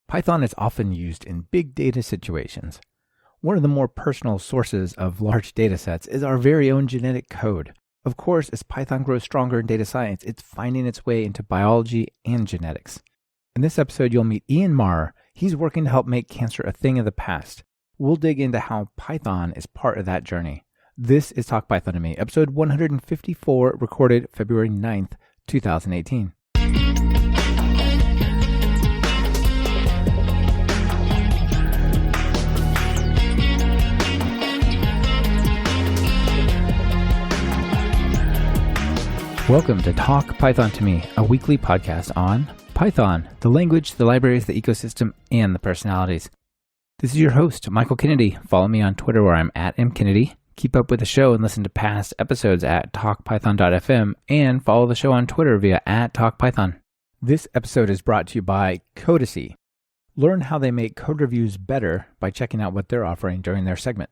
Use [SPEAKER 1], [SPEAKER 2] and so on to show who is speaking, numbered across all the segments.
[SPEAKER 1] Python is often used in big data situations. One of the more personal sources of large data sets is our very own genetic code. Of course, as Python grows stronger in data science, it's finding its way into biology and genetics. In this episode, you'll meet Ian Maurer. He's working to help make cancer a thing of the past. We'll dig into how Python is part of that journey. This is Talk Python to Me, episode 154, recorded February 9th, 2018. Welcome to Talk Python to Me, a weekly podcast on Python, the language, the libraries, the ecosystem, and the personalities. This is your host, Michael Kennedy. Follow me on Twitter where I'm at mkennedy. Keep up with the show and listen to past episodes at talkpython.fm and follow the show on Twitter via @talkpython. This episode is brought to you by Codacy. Learn how they make code reviews better by checking out what they're offering during their segment.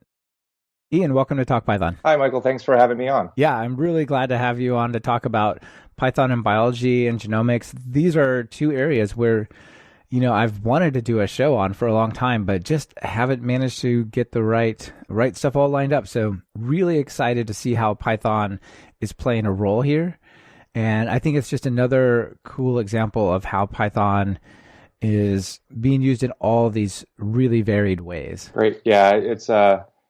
[SPEAKER 1] Ian, welcome to Talk Python.
[SPEAKER 2] Hi, Michael. Thanks for having me on.
[SPEAKER 1] Yeah, I'm really glad to have you on to talk about Python and biology and genomics. These are two areas where, I've wanted to do a show on for a long time, but just haven't managed to get the right stuff all lined up. So really excited to see how Python is playing a role here. And I think it's just another cool example of how Python is being used in all these really varied ways.
[SPEAKER 2] Great. Yeah,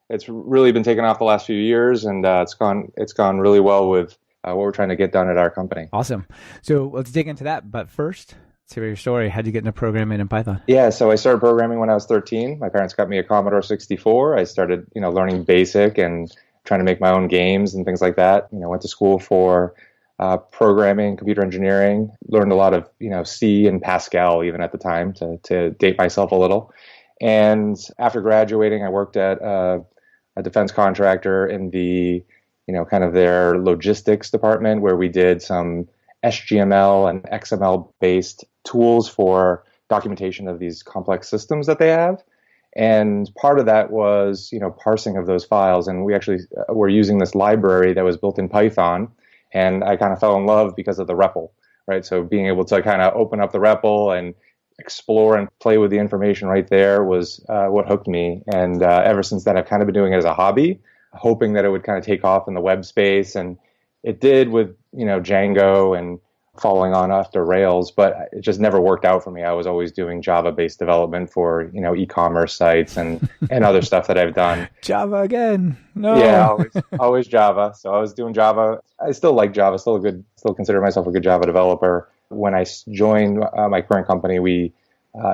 [SPEAKER 2] it's really been taken off the last few years, and it's gone really well with what we're trying to get done at our company.
[SPEAKER 1] Awesome. So let's dig into that. But first, let's hear your story. How'd you get into programming in Python?
[SPEAKER 2] Yeah, so I started programming when I was 13. My parents got me a Commodore 64. I started, learning BASIC and trying to make my own games and things like that. Went to school for programming, computer engineering. Learned a lot of, C and Pascal even at the time to date myself a little. And after graduating, I worked at a defense contractor in the, kind of their logistics department, where we did some HTML and XML based tools for documentation of these complex systems that they have. And part of that was, parsing of those files. And we actually were using this library that was built in Python. And I kind of fell in love because of the REPL, right? So being able to kind of open up the REPL and explore and play with the information right there was what hooked me. And ever since then, I've kind of been doing it as a hobby, hoping that it would kind of take off in the web space. And it did with, Django and following on after Rails, but it just never worked out for me. I was always doing Java-based development for, e-commerce sites and other stuff that I've done.
[SPEAKER 1] Java again. No.
[SPEAKER 2] Yeah, always Java. So I was doing Java. I still like Java, still consider myself a good Java developer. When I joined my current company, we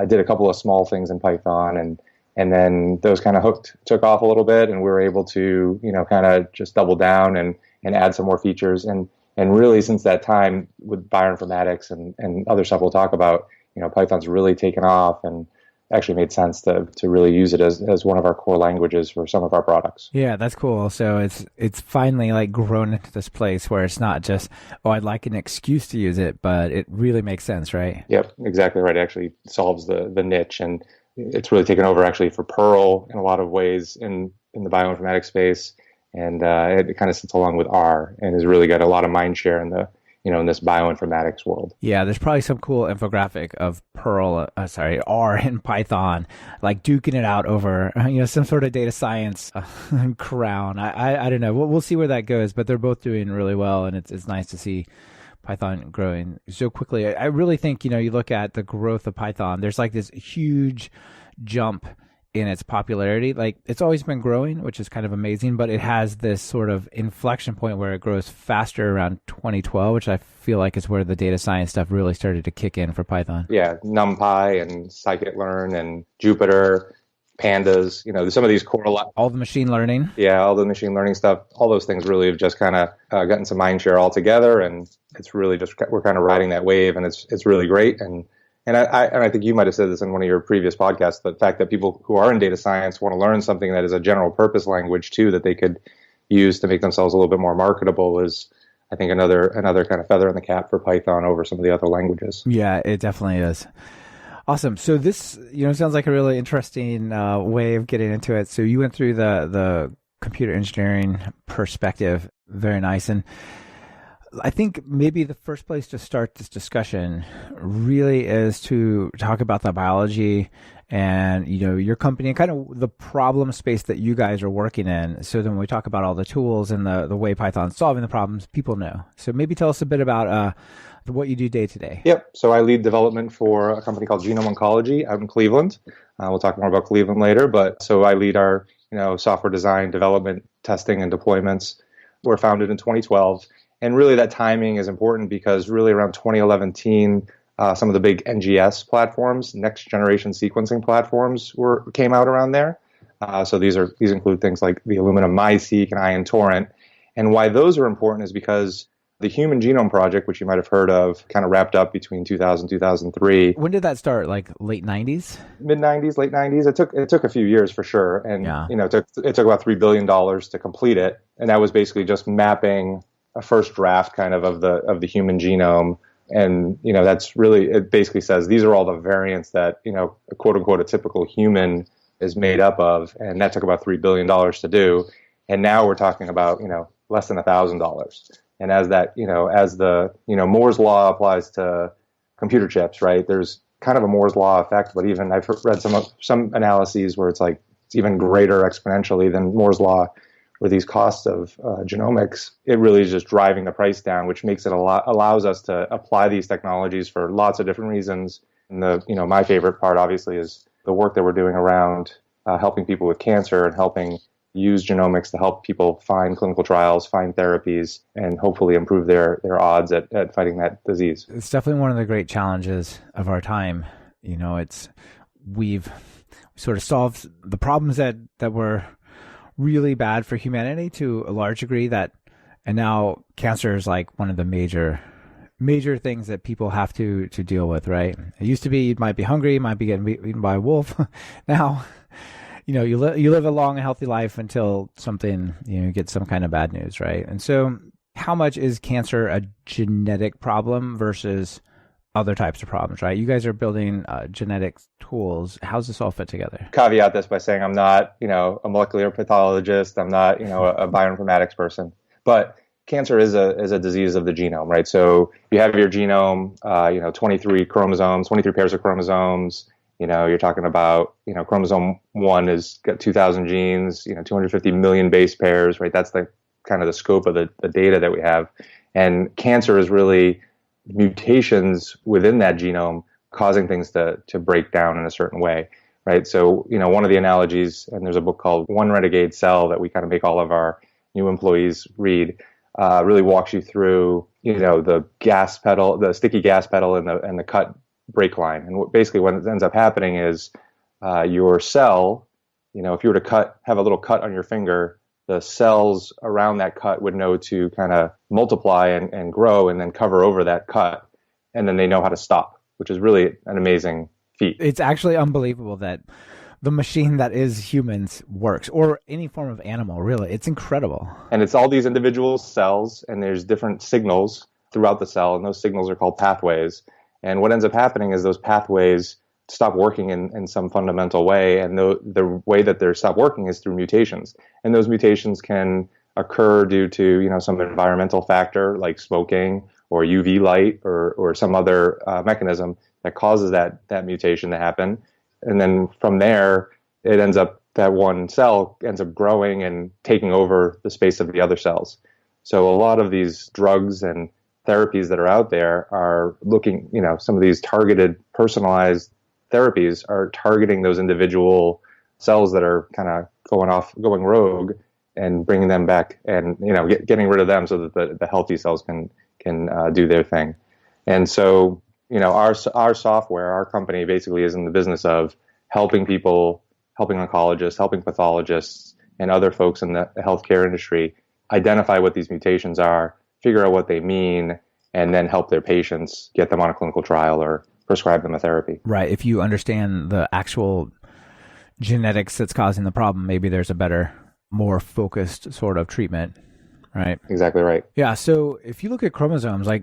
[SPEAKER 2] did a couple of small things in Python, and then those kind of took off a little bit, and we were able to, kind of just double down and add some more features. And really, since that time, with bioinformatics and other stuff we'll talk about, Python's really taken off and actually made sense to really use it as one of our core languages for some of our products.
[SPEAKER 1] Yeah, that's cool. So it's finally like grown into this place where it's not just, I'd like an excuse to use it, but it really makes sense, right?
[SPEAKER 2] Yep, exactly right. It actually solves the niche, and it's really taken over actually for Perl in a lot of ways in the bioinformatics space. And it kind of sits along with R and has really got a lot of mind share in the in this bioinformatics world.
[SPEAKER 1] Yeah, there's probably some cool infographic of R in Python, like duking it out over, some sort of data science crown. I don't know. We'll see where that goes, but they're both doing really well, and it's nice to see Python growing so quickly. I really think, you look at the growth of Python, there's like this huge jump in its popularity. Like, it's always been growing, which is kind of amazing, but it has this sort of inflection point where it grows faster around 2012, which I feel like is where the data science stuff really started to kick in for Python.
[SPEAKER 2] Yeah, NumPy and scikit-learn and Jupyter, Pandas, some of these core...
[SPEAKER 1] All the machine learning.
[SPEAKER 2] Yeah, all the machine learning stuff, all those things really have just kind of gotten some mind share all together, and it's really just, we're kind of riding that wave, and it's really great. And I think you might have said this in one of your previous podcasts, the fact that people who are in data science want to learn something that is a general purpose language too, that they could use to make themselves a little bit more marketable, is, I think, another kind of feather in the cap for Python over some of the other languages.
[SPEAKER 1] Yeah, it definitely is. Awesome. So this, sounds like a really interesting way of getting into it. So you went through the computer engineering perspective. Very nice. And I think maybe the first place to start this discussion really is to talk about the biology and your company and kind of the problem space that you guys are working in. So then when we talk about all the tools and the way Python's solving the problems, people know. So maybe tell us a bit about what you do day to day.
[SPEAKER 2] Yep. So I lead development for a company called Genomics out in Cleveland. We'll talk more about Cleveland later, but so I lead our software design, development, testing, and deployments. We're founded in 2012. And really that timing is important because really around 2011, some of the big NGS platforms, next generation sequencing platforms, came out around there. So these include things like the Illumina MiSeq and Ion Torrent. And why those are important is because the Human Genome Project, which you might have heard of, kind of wrapped up between 2000 2003.
[SPEAKER 1] When did that start? Like late 90s?
[SPEAKER 2] Mid 90s, late 90s. It took a few years for sure, and it took about $3 billion to complete it, and that was basically just mapping a first draft kind of the human genome. And that's really, it basically says these are all the variants that quote unquote a typical human is made up of, and that took about $3 billion to do. And now we're talking about less than $1,000. And as that, as the, Moore's law applies to computer chips, right? There's kind of a Moore's law effect, but even I've read some analyses where it's like it's even greater exponentially than Moore's law with these costs of genomics. It really is just driving the price down, which makes it allows us to apply these technologies for lots of different reasons. And my favorite part, obviously, is the work that we're doing around helping people with cancer and helping use genomics to help people find clinical trials, find therapies, and hopefully improve their odds at fighting that disease.
[SPEAKER 1] It's definitely one of the great challenges of our time. We've sort of solved the problems that were really bad for humanity to a large degree, and now cancer is like one of the major things that people have to deal with, right? It used to be you might be hungry, you might be getting eaten by a wolf. Now, you live a long and healthy life until something, get some kind of bad news, right? And so how much is cancer a genetic problem versus other types of problems, right? You guys are building genetic tools. How's this all fit together?
[SPEAKER 2] Caveat this by saying I'm not, a molecular pathologist. I'm not, a bioinformatics person. But cancer is a disease of the genome, right? So you have your genome, 23 pairs of chromosomes. You're talking about, chromosome 1 has got 2,000 genes, 250 million base pairs, right? That's the kind of the scope of the data that we have. And cancer is really mutations within that genome causing things to break down in a certain way, right? So, one of the analogies, and there's a book called One Renegade Cell that we kind of make all of our new employees read, really walks you through, the gas pedal, the sticky gas pedal and the cut break line. And basically what ends up happening is your cell, if you were to have a little cut on your finger, the cells around that cut would know to kind of multiply and grow and then cover over that cut. And then they know how to stop, which is really an amazing feat.
[SPEAKER 1] It's actually unbelievable that the machine that is humans works, or any form of animal, really. It's incredible.
[SPEAKER 2] And it's all these individual cells, and there's different signals throughout the cell, and those signals are called pathways. And what ends up happening is those pathways stop working in some fundamental way, and the way that they stop working is through mutations. And those mutations can occur due to some environmental factor like smoking or UV light or some other mechanism that causes that mutation to happen. And then from there, that one cell ends up growing and taking over the space of the other cells. So a lot of these drugs and therapies that are out there are looking, some of these targeted, personalized therapies are targeting those individual cells that are kind of going rogue and bringing them back and, getting rid of them so that the healthy cells can do their thing. And so, our software, our company basically is in the business of helping people, helping oncologists, helping pathologists, and other folks in the healthcare industry identify what these mutations are, figure out what they mean, and then help their patients get them on a clinical trial or prescribe them a therapy.
[SPEAKER 1] Right. If you understand the actual genetics that's causing the problem, maybe there's a better, more focused sort of treatment. Right.
[SPEAKER 2] Exactly right.
[SPEAKER 1] Yeah. So if you look at chromosomes, like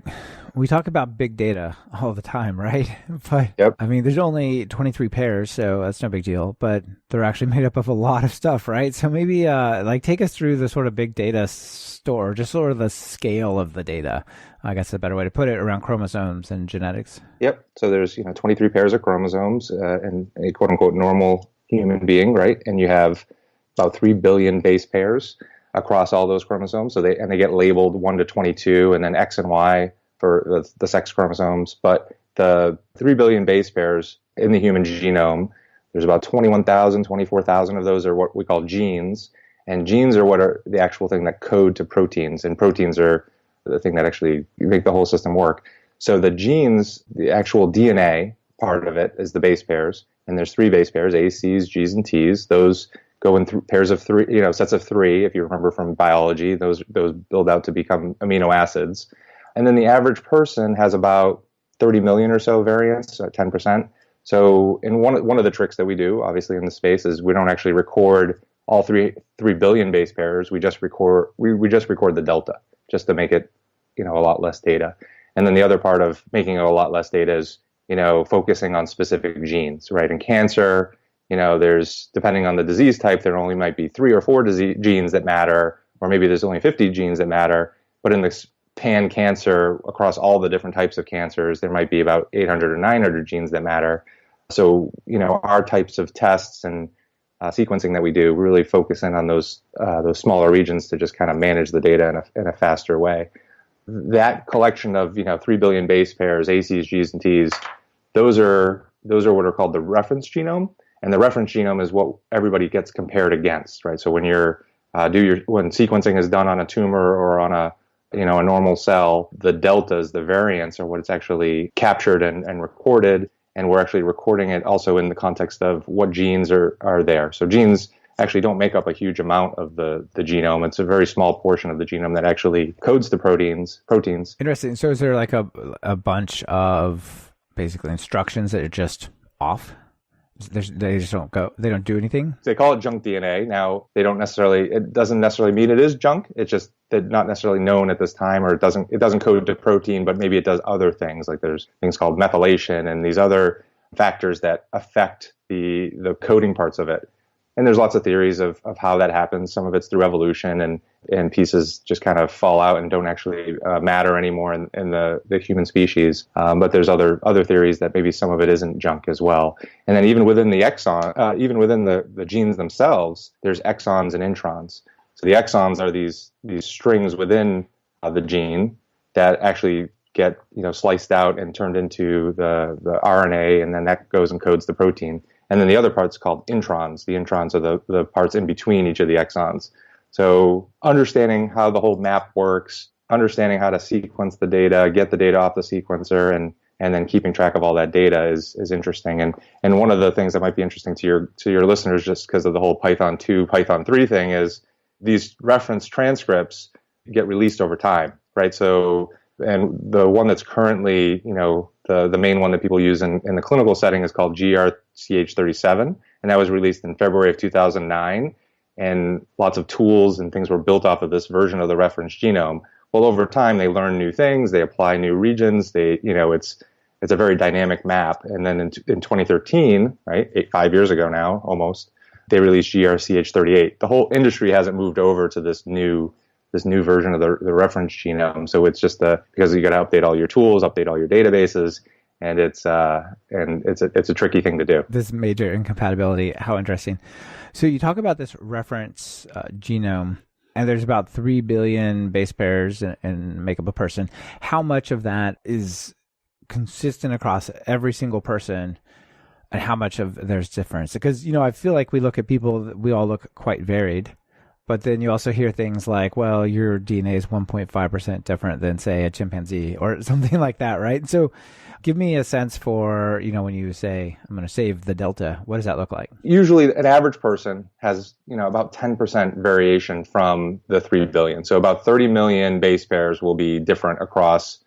[SPEAKER 1] we talk about big data all the time, right? But
[SPEAKER 2] Yep.
[SPEAKER 1] I mean, there's only 23 pairs, so that's no big deal. But they're actually made up of a lot of stuff, right? So maybe like take us through the sort of big data store, just sort of the scale of the data. I guess a better way to put it around chromosomes and genetics.
[SPEAKER 2] Yep. So there's 23 pairs of chromosomes in a quote unquote normal human being, right? And you have about 3 billion base pairs across all those chromosomes. So they get labeled 1 to 22, and then X and Y for the sex chromosomes. But the 3 billion base pairs in the human genome, there's about 21,000, 24,000 of those are what we call genes. And genes are what are the actual thing that code to proteins. And proteins are the thing that actually make the whole system work. So the genes, the actual DNA part of it is the base pairs. And there's 3 base pairs, A, C's, G's, and T's. Those go in pairs of 3, sets of 3. If you remember from biology, those build out to become amino acids. And then the average person has about 30 million or so variants, 10%. So in one of the tricks that we do, obviously in the space, is we don't actually record all 3 billion base pairs. We just record the delta, just to make it a lot less data. And then the other part of making it a lot less data is focusing on specific genes, right? In cancer, there's, depending on the disease type, there only might be 3 or 4 genes that matter, or maybe there's only 50 genes that matter. But in this pan cancer, across all the different types of cancers, there might be about 800 or 900 genes that matter. So, our types of tests and sequencing that we do really focus in on those smaller regions to just kind of manage the data in a faster way. That collection of 3 billion base pairs, A, C's, G's, and T's, those are what are called the reference genome. And the reference genome is what everybody gets compared against, right? So when when sequencing is done on a tumor or on a normal cell, the deltas, the variants, are what it's actually captured and recorded. And we're actually recording it also in the context of what genes are there. So genes actually don't make up a huge amount of the genome. It's a very small portion of the genome that actually codes the proteins.
[SPEAKER 1] Interesting. So is there like a bunch of basically instructions that are just off? They just don't go. They don't do anything.
[SPEAKER 2] They call it junk DNA. Now it doesn't necessarily mean it is junk. It's just that not necessarily known at this time, or it doesn't code to protein, but maybe it does other things. Like there's things called methylation and these other factors that affect the coding parts of it. And there's lots of theories of how that happens. Some of it's through evolution, and pieces just kind of fall out and don't actually matter anymore in the human species. But there's other theories that maybe some of it isn't junk as well. And then even within the exon, even within the genes themselves, there's exons and introns. So the exons are these strings within the gene that actually get sliced out and turned into the RNA, and then that goes and codes the protein. And then the other part's called introns. The introns are the parts in between each of the exons. So understanding how the whole map works, understanding how to sequence the data, get the data off the sequencer, and then keeping track of all that data is interesting. And one of the things that might be interesting to your listeners, just because of the whole Python 2, Python 3 thing, is these reference transcripts get released over time, right? So, and the one that's currently, the main one that people use in the clinical setting is called GRCH37, and that was released in February of 2009. And lots of tools and things were built off of this version of the reference genome. Well, over time, they learn new things, they apply new regions. It's a very dynamic map. And then in 2013, right, 5 years ago now, almost, they released GRCH38. The whole industry hasn't moved over to this new version of the reference genome. So it's just because you got to update all your tools, update all your databases, and it's a tricky thing to do.
[SPEAKER 1] This major incompatibility, how interesting. So you talk about this reference genome, and there's about 3 billion base pairs and make up a person. How much of that is consistent across every single person, and how much of there's difference? Because, I feel like we look at people, we all look quite varied. But then you also hear things like, well, your DNA is 1.5% different than, say, a chimpanzee or something like that, right? So give me a sense for, when you say, I'm going to save the delta, what does that look like?
[SPEAKER 2] Usually an average person has, about 10% variation from the 3 billion. So about 30 million base pairs will be different across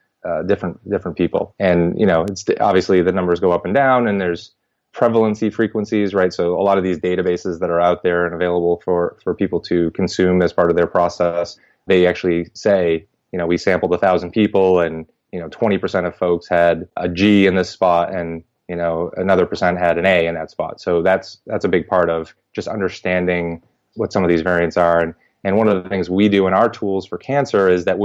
[SPEAKER 2] different people. And, it's obviously the numbers go up and down, and there's prevalency frequencies, right? So a lot of these databases that are out there and available for people to consume as part of their process, they actually say, we sampled 1,000 people, and 20% of folks had a G in this spot, and another percent had an A in that spot. So that's a big part of just understanding what some of these variants are. And one of the things we do in our tools for cancer is that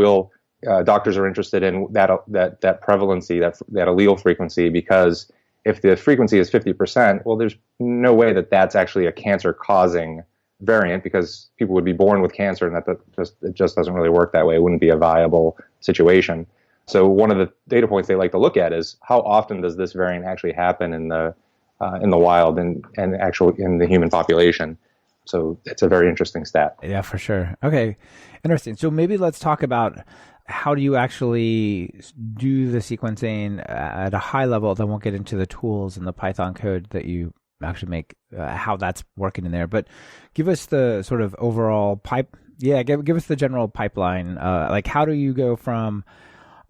[SPEAKER 2] doctors are interested in that prevalency, that allele frequency, because if the frequency is 50%, well, there's no way that that's actually a cancer-causing variant, because people would be born with cancer, and it just doesn't really work that way. It wouldn't be a viable situation. So one of the data points they like to look at is how often does this variant actually happen in the wild and actually in the human population. So it's a very interesting stat.
[SPEAKER 1] Yeah, for sure. Okay, interesting. So maybe let's talk about how do you actually do the sequencing at a high level. Then we'll get into the tools and the Python code that you actually make, how that's working in there. But give us the sort of overall give us the general pipeline. Like, how do you go from,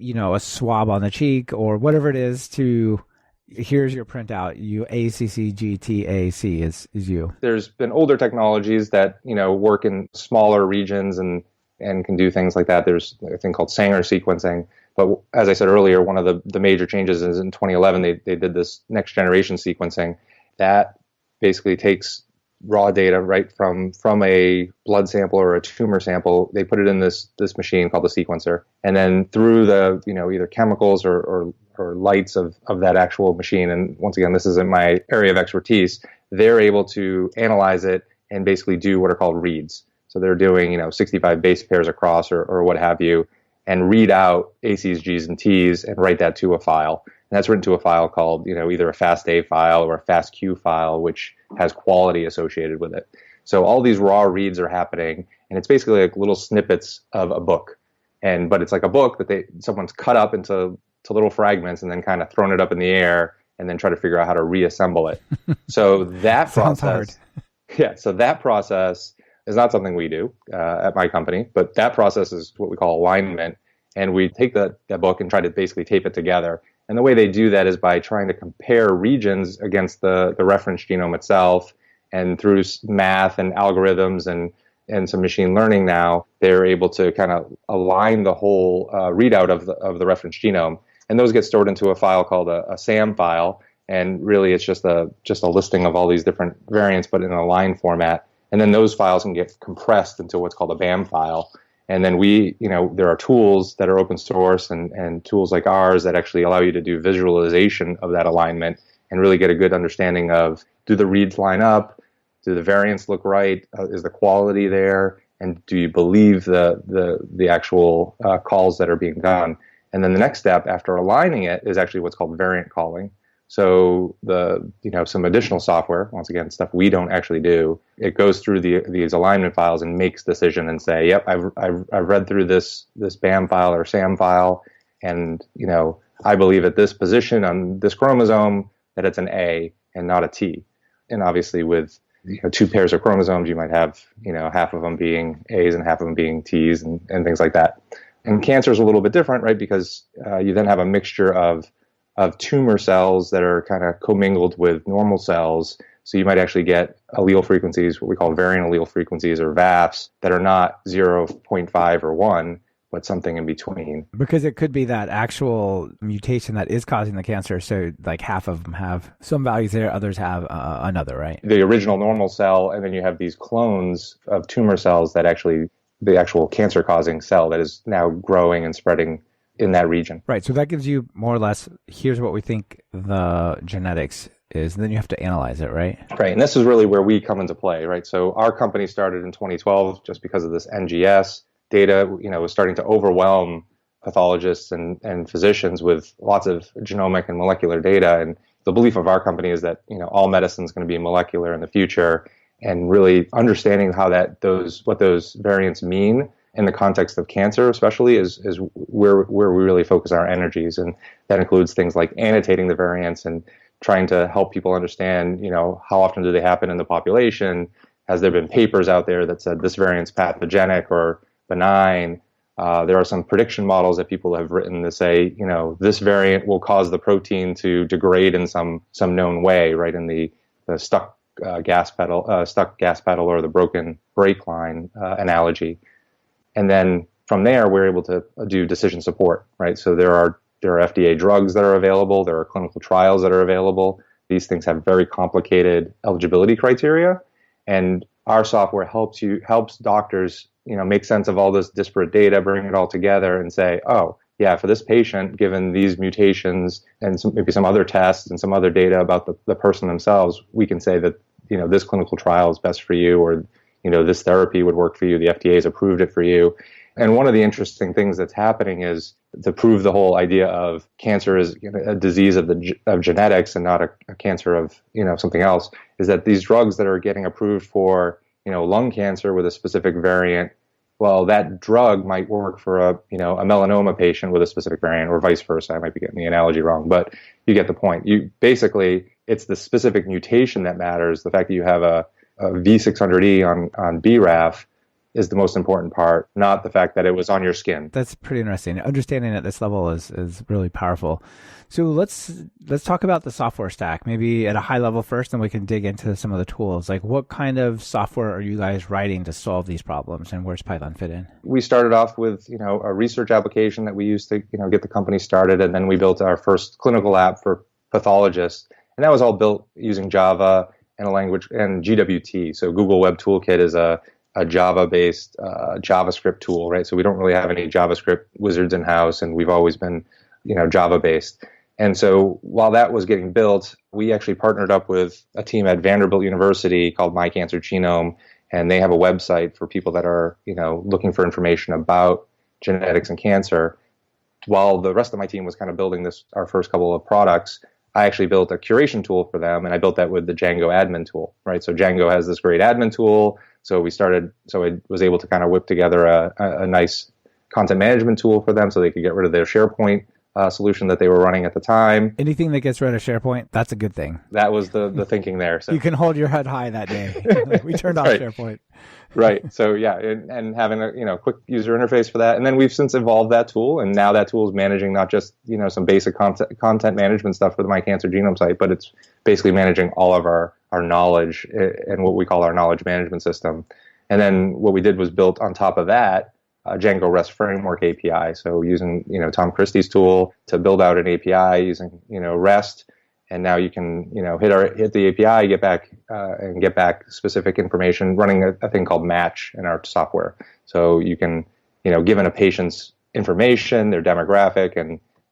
[SPEAKER 1] a swab on the cheek or whatever it is to here's your printout, you ACCGTAC is you.
[SPEAKER 2] There's been older technologies that, work in smaller regions and can do things like that. There's a thing called Sanger sequencing. But as I said earlier, one of the major changes is in 2011, they did this next generation sequencing that basically takes raw data right from a blood sample or a tumor sample. They put it in this machine called the sequencer, and then through the either chemicals or lights of that actual machine, and once again, this isn't my area of expertise, they're able to analyze it and basically do what are called reads. So they're doing 65 base pairs across or what have you, and read out ACs, Gs, and Ts and write that to a file. And that's written to a file called, either a FASTA file or a FASTQ file, which has quality associated with it. So all these raw reads are happening, and it's basically like little snippets of a book. But it's like a book that someone's cut up into little fragments and then kind of thrown it up in the air and then try to figure out how to reassemble it. So that
[SPEAKER 1] Sounds hard.
[SPEAKER 2] Yeah. So that process is not something we do at my company, but that process is what we call alignment. And we take that book and try to basically tape it together. And the way they do that is by trying to compare regions against the reference genome itself. And through math and algorithms and some machine learning now, they're able to kind of align the whole readout of the reference genome. And those get stored into a file called a SAM file. And really, it's just a listing of all these different variants, but in a line format. And then those files can get compressed into what's called a BAM file. And then there are tools that are open source and tools like ours that actually allow you to do visualization of that alignment and really get a good understanding of, do the reads line up? Do the variants look right? Is the quality there? And do you believe the actual calls that are being done? And then the next step after aligning it is actually what's called variant calling. So some additional software, once again, stuff we don't actually do, it goes through these alignment files and makes decision and say, yep, I've read through this BAM file or SAM file, and I believe at this position on this chromosome that it's an A and not a T. And obviously with two pairs of chromosomes, you might have half of them being A's and half of them being T's and things like that. And cancer is a little bit different, right? Because you then have a mixture of tumor cells that are kind of commingled with normal cells. So you might actually get allele frequencies, what we call variant allele frequencies or VAFs, that are not 0.5 or 1, but something in between.
[SPEAKER 1] Because it could be that actual mutation that is causing the cancer. So like half of them have some values there, others have another, right?
[SPEAKER 2] The original normal cell, and then you have these clones of tumor cells that actually, the actual cancer-causing cell that is now growing and spreading in that region.
[SPEAKER 1] Right. So that gives you more or less, here's what we think the genetics is, and then you have to analyze it, right?
[SPEAKER 2] Right. And this is really where we come into play, right? So our company started in 2012 just because of this NGS data, was starting to overwhelm pathologists and physicians with lots of genomic and molecular data. And the belief of our company is that, all medicine is going to be molecular in the future, and really understanding how what those variants mean in the context of cancer especially is where we really focus our energies. And that includes things like annotating the variants and trying to help people understand, how often do they happen in the population? Has there been papers out there that said this variant's pathogenic or benign? There are some prediction models that people have written to say, this variant will cause the protein to degrade in some known way, right? In the stuck gas pedal or the broken brake line analogy. And then from there, we're able to do decision support, right? So there are There are FDA drugs that are available. There are clinical trials that are available. These things have very complicated eligibility criteria, and our software helps doctors, make sense of all this disparate data, bring it all together, and say, oh, yeah, for this patient, given these mutations and maybe some other tests and some other data about the person themselves, we can say that this clinical trial is best for you, or this therapy would work for you. The FDA has approved it for you. And one of the interesting things that's happening is to prove the whole idea of cancer is a disease of genetics and not a cancer of something else, is that these drugs that are getting approved for lung cancer with a specific variant, well, that drug might work for a melanoma patient with a specific variant, or vice versa. I might be getting the analogy wrong, but you get the point. It's the specific mutation that matters. The fact that you have a V600E on BRAF is the most important part, not the fact that it was on your skin.
[SPEAKER 1] That's pretty interesting. Understanding at this level is really powerful. So let's talk about the software stack, maybe at a high level first, and we can dig into some of the tools. Like, what kind of software are you guys writing to solve these problems, and where's Python fit in?
[SPEAKER 2] We started off with a research application that we used to get the company started, and then we built our first clinical app for pathologists, and that was all built using Java and a language and GWT. So Google Web Toolkit is a Java-based JavaScript tool, right? So we don't really have any JavaScript wizards in-house, and we've always been, Java-based. And so while that was getting built, we actually partnered up with a team at Vanderbilt University called My Cancer Genome, and they have a website for people that are, looking for information about genetics and cancer. While the rest of my team was kind of building our first couple of products, I actually built a curation tool for them, and I built that with the Django admin tool, right? So Django has this great admin tool. So I was able to kind of whip together a nice content management tool for them so they could get rid of their SharePoint solution that they were running at the time.
[SPEAKER 1] Anything that gets rid of SharePoint, that's a good thing.
[SPEAKER 2] That was the thinking there. So
[SPEAKER 1] you can hold your head high that day. We turned off
[SPEAKER 2] right.
[SPEAKER 1] SharePoint.
[SPEAKER 2] Right. So yeah, and having a quick user interface for that. And then we've since evolved that tool, and now that tool is managing not just some basic content management stuff for the My Cancer Genome site, but it's basically managing all of our knowledge and what we call our knowledge management system. And then what we did was built on top of that Django REST framework API. So using Tom Christie's tool to build out an API using REST. And now you can, hit the API, get back specific information, running a thing called match in our software. So you can, given a patient's information, their demographic,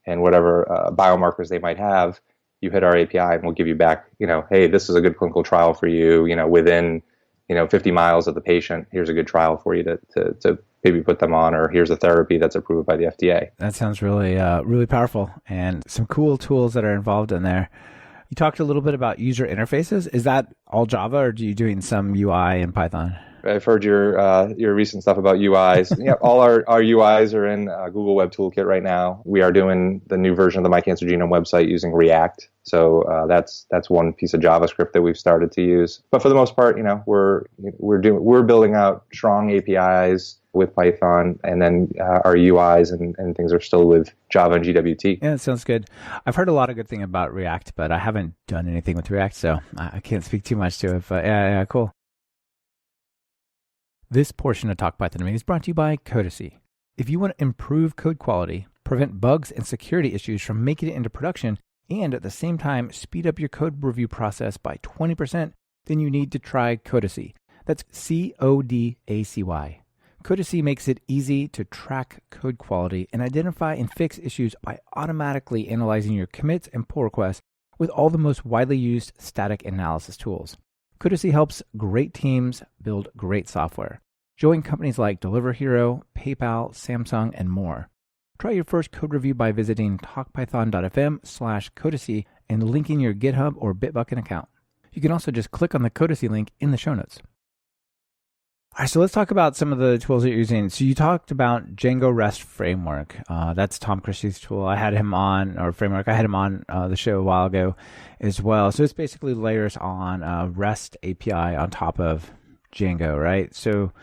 [SPEAKER 2] and whatever biomarkers they might have, you hit our API and we'll give you back, hey, this is a good clinical trial for you, within, 50 miles of the patient. Here's a good trial for you to maybe put them on, or here's a therapy that's approved by the FDA.
[SPEAKER 1] That sounds really, really powerful, and some cool tools that are involved in there. You talked a little bit about user interfaces. Is that all Java, or are you doing some UI in Python?
[SPEAKER 2] I've heard your recent stuff about UIs. Yeah, all our UIs are in Google Web Toolkit right now. We are doing the new version of the My Cancer Genome website using React. So that's one piece of JavaScript that we've started to use. But for the most part, we're building out strong APIs with Python, and then our UIs and things are still with Java and GWT.
[SPEAKER 1] Yeah, that sounds good. I've heard a lot of good thing about React, but I haven't done anything with React, so I can't speak too much to it. But yeah, cool. This portion of Talk Python to Me is brought to you by Codacy. If you want to improve code quality, prevent bugs and security issues from making it into production, and at the same time speed up your code review process by 20%, then you need to try Codacy. That's Codacy. Codacy makes it easy to track code quality and identify and fix issues by automatically analyzing your commits and pull requests with all the most widely used static analysis tools. Codacy helps great teams build great software. Join companies like Deliver Hero, PayPal, Samsung, and more. Try your first code review by visiting talkpython.fm/Codacy and linking your GitHub or Bitbucket account. You can also just click on the Codacy link in the show notes. All right, so let's talk about some of the tools that you're using. So you talked about Django REST framework. That's Tom Christie's tool. I had him on the show a while ago as well. So it's basically layers on REST API on top of Django, right? So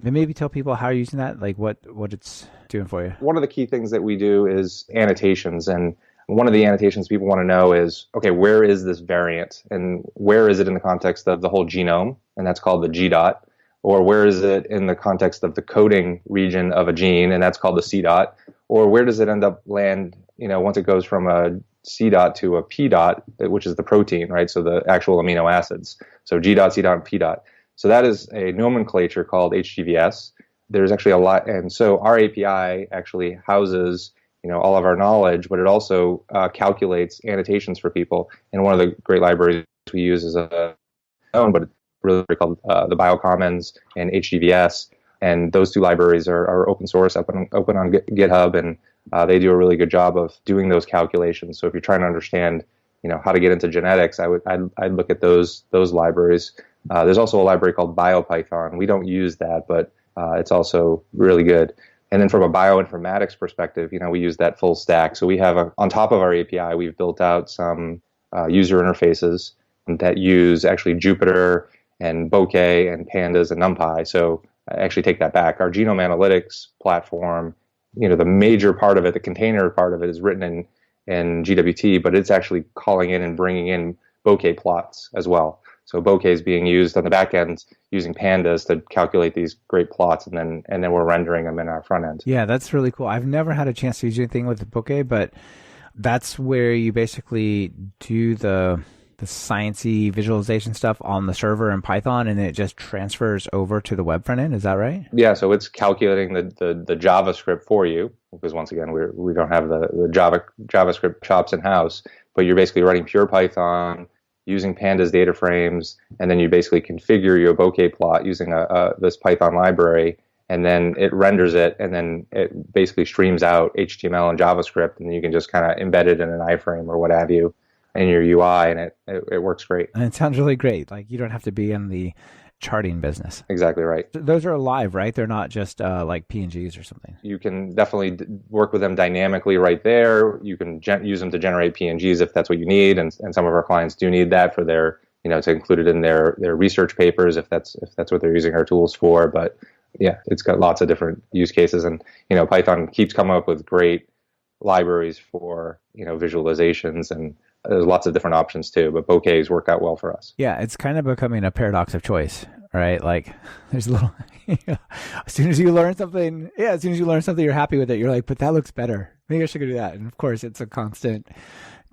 [SPEAKER 1] maybe tell people how you're using that, like what it's doing for you.
[SPEAKER 2] One of the key things that we do is annotations. And one of the annotations people want to know is, okay, where is this variant? And where is it in the context of the whole genome? And that's called the G dot. Or where is it in the context of the coding region of a gene, and that's called the C dot? Or where does it end up land once it goes from a C dot to a P dot, which is the protein, right? So the actual amino acids. So G dot, C dot, and P dot. So that is a nomenclature called HGVS. There's actually a lot. And so our API actually houses, all of our knowledge, but it also calculates annotations for people. And one of the great libraries we use is but it's really called the Biocommons and HGVS. And those two libraries are open source, open on GitHub, and they do a really good job of doing those calculations. So if you're trying to understand, how to get into genetics, I'd look at those libraries. There's also a library called BioPython. We don't use that, but it's also really good. And then from a bioinformatics perspective, we use that full stack. So we have on top of our API, we've built out some user interfaces that use actually Jupyter and Bokeh and Pandas and NumPy. So I actually take that back. Our genome analytics platform, the major part of it, the container part of it, is written in GWT, but it's actually calling in and bringing in Bokeh plots as well. So Bokeh is being used on the back end using Pandas to calculate these great plots, and then we're rendering them in our front end.
[SPEAKER 1] Yeah, that's really cool. I've never had a chance to use anything with Bokeh, but that's where you basically do the sciencey visualization stuff on the server in Python, and then it just transfers over to the web front end. Is that right?
[SPEAKER 2] Yeah, so it's calculating the JavaScript for you, because once again, we don't have the JavaScript chops in house, but you're basically writing pure Python using Pandas data frames, and then you basically configure your Bokeh plot using this Python library, and then it renders it, and then it basically streams out HTML and JavaScript, and you can just kind of embed it in an iframe or what have you in your UI, and it works great.
[SPEAKER 1] And it sounds really great. Like, you don't have to be in the charting business.
[SPEAKER 2] Exactly right.
[SPEAKER 1] Those are live, right? They're not just like PNGs or something.
[SPEAKER 2] You can definitely work with them dynamically right there. You can use them to generate PNGs if that's what you need, and some of our clients do need that for their, to include it in their research papers if that's what they're using our tools for. But yeah, it's got lots of different use cases, and Python keeps coming up with great libraries for visualizations, and there's lots of different options too, but Bokeh's work out well for us.
[SPEAKER 1] Yeah, it's kind of becoming a paradox of choice, right? Like, there's a little, as soon as you learn something, you're happy with it. You're like, but that looks better. Maybe I should go do that. And of course, it's a constant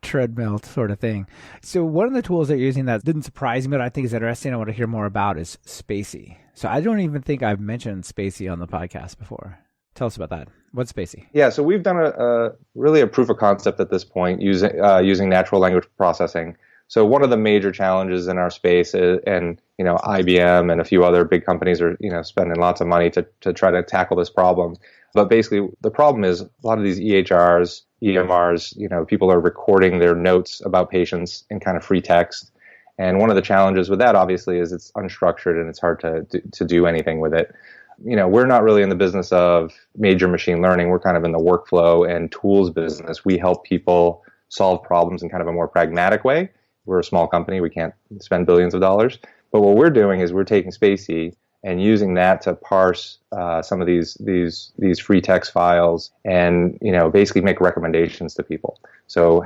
[SPEAKER 1] treadmill sort of thing. So one of the tools that you're using that didn't surprise me, but I think is interesting, I want to hear more about, is spaCy. So I don't even think I've mentioned spaCy on the podcast before. Tell us about that. What's spaCy?
[SPEAKER 2] Yeah, so we've done really a proof of concept at this point using natural language processing. So one of the major challenges in our space is, and IBM and a few other big companies are spending lots of money to try to tackle this problem. But basically, the problem is a lot of these EHRs, EMRs, people are recording their notes about patients in kind of free text. And one of the challenges with that, obviously, is it's unstructured and it's hard to do anything with it. We're not really in the business of major machine learning. We're kind of in the workflow and tools business. We help people solve problems in kind of a more pragmatic way. We're a small company. We can't spend billions of dollars. But what we're doing is we're taking spaCy and using that to parse some of these free text files and, basically make recommendations to people. So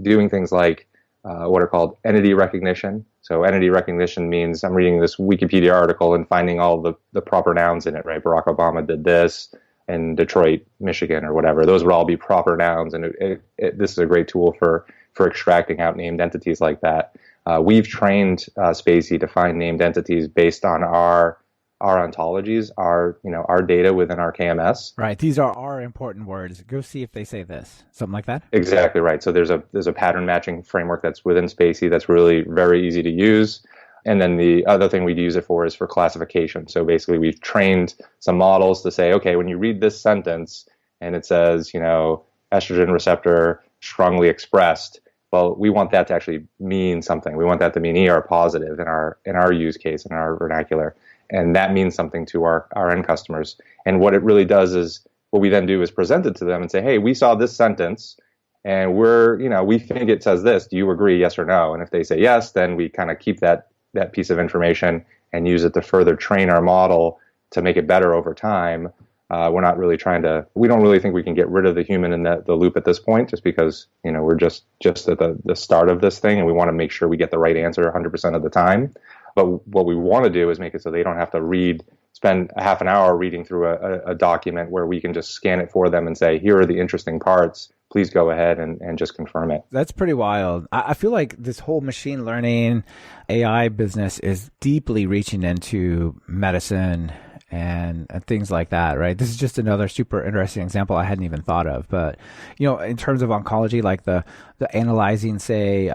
[SPEAKER 2] doing things like what are called entity recognition. So entity recognition means I'm reading this Wikipedia article and finding all the proper nouns in it, right? Barack Obama did this in Detroit, Michigan, or whatever. Those would all be proper nouns, and this is a great tool for extracting out named entities like that. We've trained spaCy to find named entities based on our ontologies, our data within our KMS.
[SPEAKER 1] Right. These are our important words. Go see if they say this. Something like that?
[SPEAKER 2] Exactly right. So there's a pattern matching framework that's within spaCy that's really very easy to use. And then the other thing we'd use it for is for classification. So basically we've trained some models to say, okay, when you read this sentence and it says, estrogen receptor strongly expressed, well, we want that to actually mean something. We want that to mean ER positive in our use case, in our vernacular. And that means something to our end customers. And what it really does is, what we then do is present it to them and say, hey, we saw this sentence and we think it says this. Do you agree, yes or no? And if they say yes, then we kind of keep that piece of information and use it to further train our model to make it better over time. We're not really we don't really think we can get rid of the human in the loop at this point, just because, we're just at the start of this thing, and we want to make sure we get the right answer 100% of the time. But what we want to do is make it so they don't have to spend a half an hour reading through a document, where we can just scan it for them and say, here are the interesting parts. please go ahead and just confirm it.
[SPEAKER 1] That's pretty wild. I feel like this whole machine learning AI business is deeply reaching into medicine and things like that, right? This is just another super interesting example I hadn't even thought of. But, in terms of oncology, like the analyzing, say,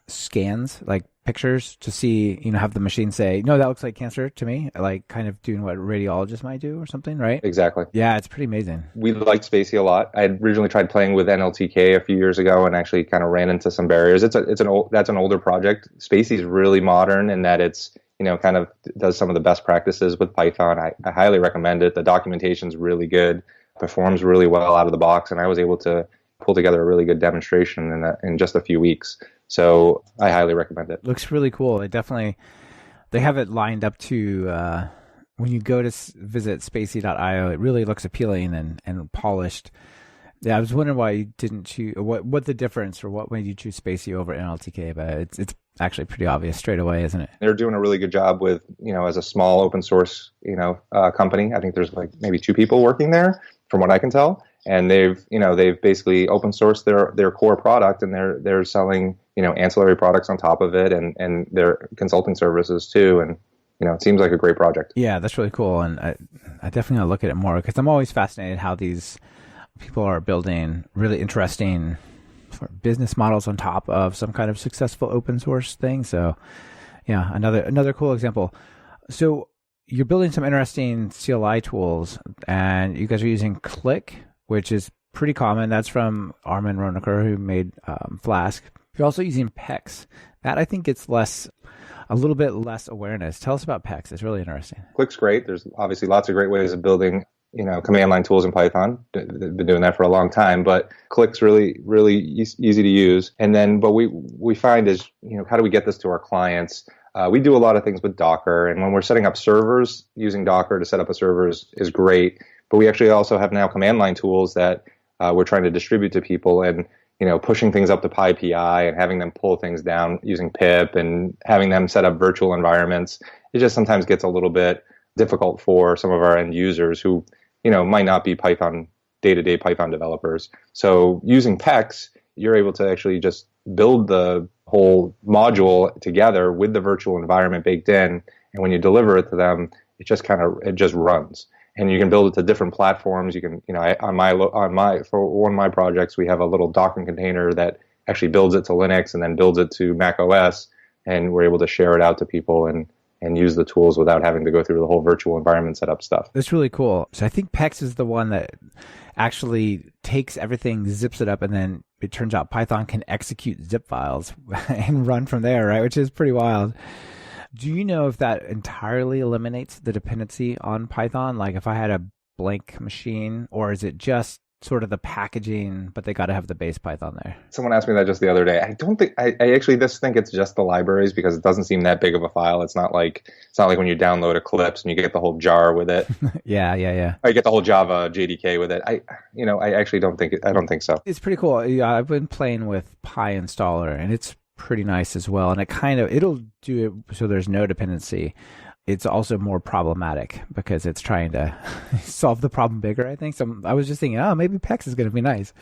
[SPEAKER 1] scans, like pictures to see, have the machine say, no, that looks like cancer to me, like kind of doing what a radiologist might do or something, right?
[SPEAKER 2] Exactly.
[SPEAKER 1] Yeah, it's pretty amazing.
[SPEAKER 2] We liked spaCy a lot. I had originally tried playing with NLTK a few years ago and actually kind of ran into some barriers. That's an older project. spaCy is really modern in that it's, kind of does some of the best practices with Python. I highly recommend it. The documentation's really good, performs really well out of the box, and I was able to pull together a really good demonstration in just a few weeks. So I highly recommend it.
[SPEAKER 1] Looks really cool. They have it lined up to, when you go to visit spaCy.io, it really looks appealing and polished. Yeah, I was wondering why you didn't choose, what the difference or what made you choose spaCy over NLTK, but it's actually pretty obvious straight away, isn't it?
[SPEAKER 2] They're doing a really good job with, as a small open source, company. I think there's like maybe 2 people working there from what I can tell. And they've basically open sourced their core product, and they're selling, ancillary products on top of it and their consulting services too. And, it seems like a great project.
[SPEAKER 1] Yeah, that's really cool. And I definitely want to look at it more because I'm always fascinated how these people are building really interesting business models on top of some kind of successful open source thing. So yeah, another cool example. So you're building some interesting CLI tools and you guys are using Click, which is pretty common. That's from Armin Ronacher, who made Flask. You're also using PEX. That I think gets a little bit less awareness. Tell us about PEX. It's really interesting.
[SPEAKER 2] Click's great. There's obviously lots of great ways of building, command line tools in Python. They've been doing that for a long time, but Click's really, really easy to use. And then, what we find is, how do we get this to our clients? We do a lot of things with Docker, and when we're setting up servers, using Docker to set up a server is great. But we actually also have now command line tools that we're trying to distribute to people, and pushing things up to PyPI and having them pull things down using pip and having them set up virtual environments. It just sometimes gets a little bit difficult for some of our end users who might not be Python day-to-day Python developers. So using PEX, you're able to actually just build the whole module together with the virtual environment baked in, and when you deliver it to them, it just runs. And you can build it to different platforms. You can, for one of my projects, we have a little Docker container that actually builds it to Linux and then builds it to Mac OS, and we're able to share it out to people and use the tools without having to go through the whole virtual environment setup stuff.
[SPEAKER 1] That's really cool. So I think PEX is the one that actually takes everything, zips it up, and then it turns out Python can execute zip files and run from there, right? Which is pretty wild. Do you know if that entirely eliminates the dependency on Python? Like if I had a blank machine, or is it just sort of the packaging, but they got to have the base Python there?
[SPEAKER 2] Someone asked me that just the other day. I actually just think it's just the libraries because it doesn't seem that big of a file. It's not like when you download Eclipse and you get the whole jar with it.
[SPEAKER 1] Yeah.
[SPEAKER 2] Or you get the whole Java JDK with it. I actually don't think so.
[SPEAKER 1] It's pretty cool. Yeah, I've been playing with PyInstaller, and it's pretty nice as well. And it'll do it so there's no dependency. It's also more problematic because it's trying to solve the problem bigger, I think. So I was just thinking, maybe PEX is going to be nice.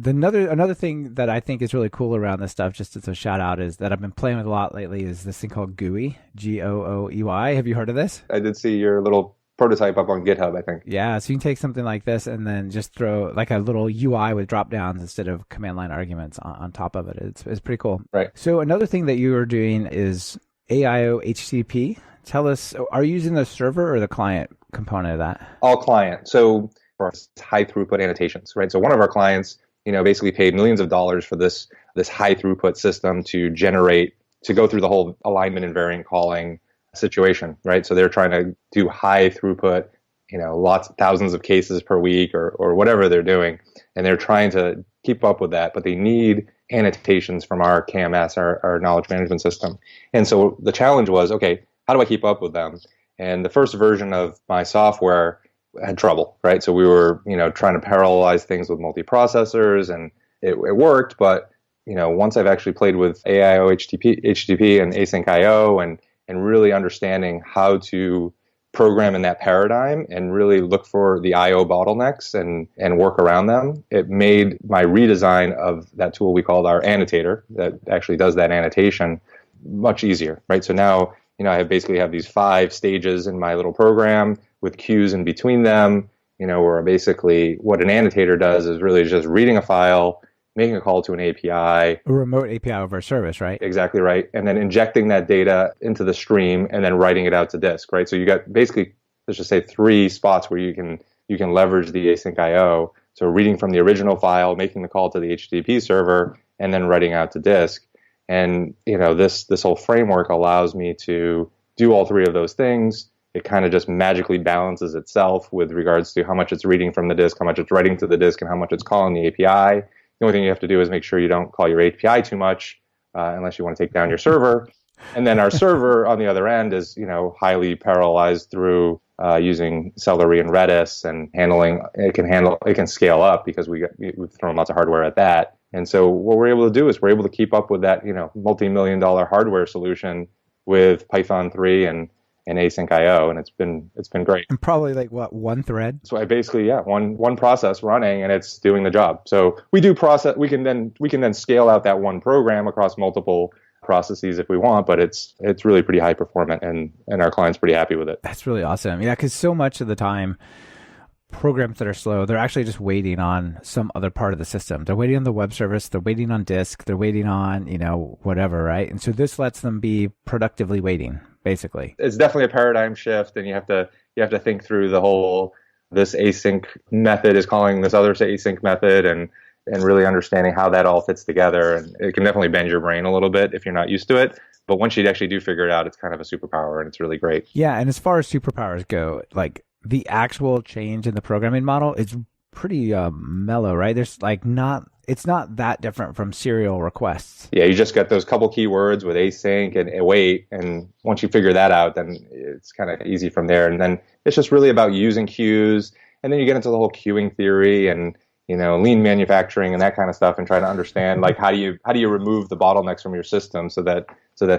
[SPEAKER 1] Another thing that I think is really cool around this stuff, just as a shout out, is that I've been playing with a lot lately, is this thing called GUI, GOOEY. Have you heard of this?
[SPEAKER 2] I did see your little prototype up on GitHub, I think.
[SPEAKER 1] Yeah, so you can take something like this and then just throw like a little UI with drop downs instead of command line arguments on top of it. It's pretty cool.
[SPEAKER 2] Right. So
[SPEAKER 1] another thing that you are doing is AIO HTTP. Tell us, are you using the server or the client component of that?
[SPEAKER 2] All client. So for high throughput annotations, right? So one of our clients, basically paid millions of dollars for this high throughput system to go through the whole alignment and variant calling situation, right? So they're trying to do high throughput, thousands of cases per week or whatever they're doing. And they're trying to keep up with that, but they need annotations from our KMS, our knowledge management system. And so the challenge was, okay, how do I keep up with them? And the first version of my software had trouble, right? So we were, trying to parallelize things with multiprocessors, and it worked. But, once I've actually played with AIO HTTP and async IO and really understanding how to program in that paradigm and really look for the IO bottlenecks and work around them, it made my redesign of that tool we called our annotator that actually does that annotation much easier, right? So now, I basically have these 5 stages in my little program with queues in between them, where basically what an annotator does is really just reading a file, making a call to an API.
[SPEAKER 1] A remote API over a service, right?
[SPEAKER 2] Exactly right. And then injecting that data into the stream and then writing it out to disk, right? So you got basically, let's just say 3 spots where you can leverage the async IO. So reading from the original file, making the call to the HTTP server, and then writing out to disk. And, this whole framework allows me to do all 3 of those things. It kind of just magically balances itself with regards to how much it's reading from the disk, how much it's writing to the disk, and how much it's calling the API. The only thing you have to do is make sure you don't call your API too much, unless you want to take down your server. And then our server on the other end is, highly parallelized through using Celery and Redis and it can scale up because we've thrown lots of hardware at that. And so what we're able to do is we're able to keep up with that, multi-million-dollar hardware solution with Python 3 and async IO, and it's been great.
[SPEAKER 1] And probably like what, one thread?
[SPEAKER 2] So I basically, one process running, and it's doing the job. So we can then scale out that one program across multiple processes if we want, but it's really pretty high performant, and our client's pretty happy with it.
[SPEAKER 1] That's really awesome. Yeah, because so much of the time, programs that are slow, they're actually just waiting on some other part of the system. They're waiting on the web service, they're waiting on disk, they're waiting on, whatever, right? And so this lets them be productively waiting, basically.
[SPEAKER 2] It's definitely a paradigm shift, and you have to think through the whole, this async method is calling this other async method, and really understanding how that all fits together. And it can definitely bend your brain a little bit if you're not used to it. But once you actually do figure it out, it's kind of a superpower, and it's really great.
[SPEAKER 1] Yeah, and as far as superpowers go, like the actual change in the programming model is pretty mellow, right? There's it's not that different from serial requests.
[SPEAKER 2] Yeah, you just got those couple keywords with async and await, and once you figure that out, then it's kind of easy from there. And then it's just really about using queues, and then you get into the whole queuing theory and lean manufacturing and that kind of stuff, and try to understand how do you remove the bottlenecks from your system so that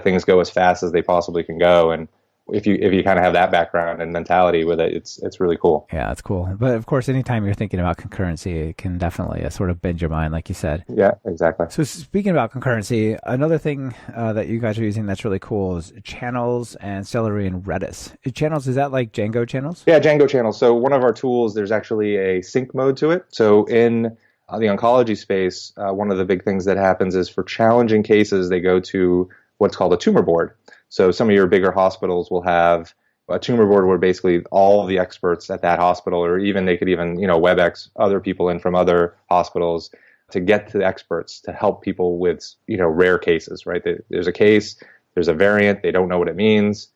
[SPEAKER 2] things go as fast as they possibly can go. And if you kind of have that background and mentality with it, it's really cool.
[SPEAKER 1] Yeah, it's cool. But of course, anytime you're thinking about concurrency, it can definitely sort of bend your mind, like you said.
[SPEAKER 2] Yeah, exactly.
[SPEAKER 1] So speaking about concurrency, another thing that you guys are using that's really cool is channels and Celery and Redis. Channels, is that like Django channels?
[SPEAKER 2] Yeah, Django channels. So one of our tools, there's actually a sync mode to it. So in the oncology space, one of the big things that happens is for challenging cases, they go to what's called a tumor board. So some of your bigger hospitals will have a tumor board where basically all the experts at that hospital, or they could even WebEx other people in from other hospitals to get to the experts to help people with rare cases, right? There's a case, there's a variant, they don't know what it means.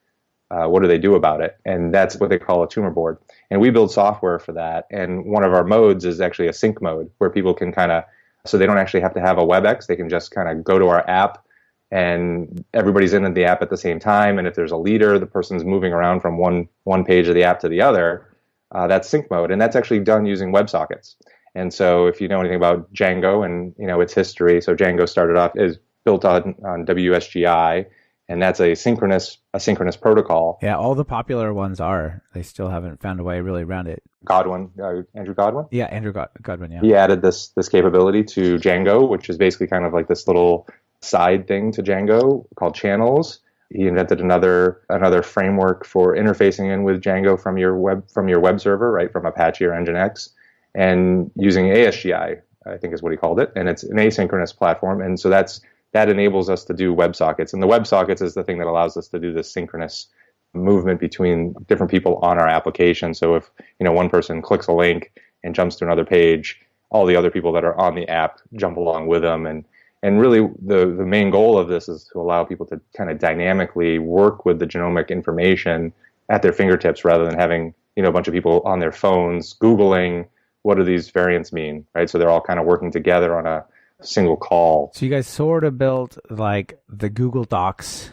[SPEAKER 2] What do they do about it? And that's what they call a tumor board. And we build software for that. And one of our modes is actually a sync mode where people can so they don't actually have to have a WebEx. They can just kind of go to our app, and everybody's in the app at the same time. And if there's a leader, the person's moving around from one page of the app to the other. That's sync mode, and that's actually done using WebSockets. And so if you know anything about Django and its history, so Django started off is built on WSGI, and that's a synchronous protocol.
[SPEAKER 1] Yeah, all the popular ones are. They still haven't found a way really around it.
[SPEAKER 2] Andrew Godwin?
[SPEAKER 1] Yeah, Andrew Godwin, yeah.
[SPEAKER 2] He added this capability to Django, which is basically kind of like this little side thing to Django called channels. He invented another framework for interfacing in with Django from your web server, right, from Apache or Nginx, and using ASGI, I think is what he called it, and it's an asynchronous platform, and so that enables us to do WebSockets, and the WebSockets is the thing that allows us to do this synchronous movement between different people on our application. So if one person clicks a link and jumps to another page, all the other people that are on the app jump along with them, and really the main goal of this is to allow people to kind of dynamically work with the genomic information at their fingertips rather than having a bunch of people on their phones Googling what do these variants mean, right? So they're all kind of working together on a single call.
[SPEAKER 1] So you guys sort of built like the Google Docs.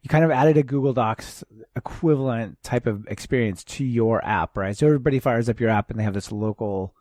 [SPEAKER 1] You kind of added a Google Docs equivalent type of experience to your app, right? So everybody fires up your app and they have this local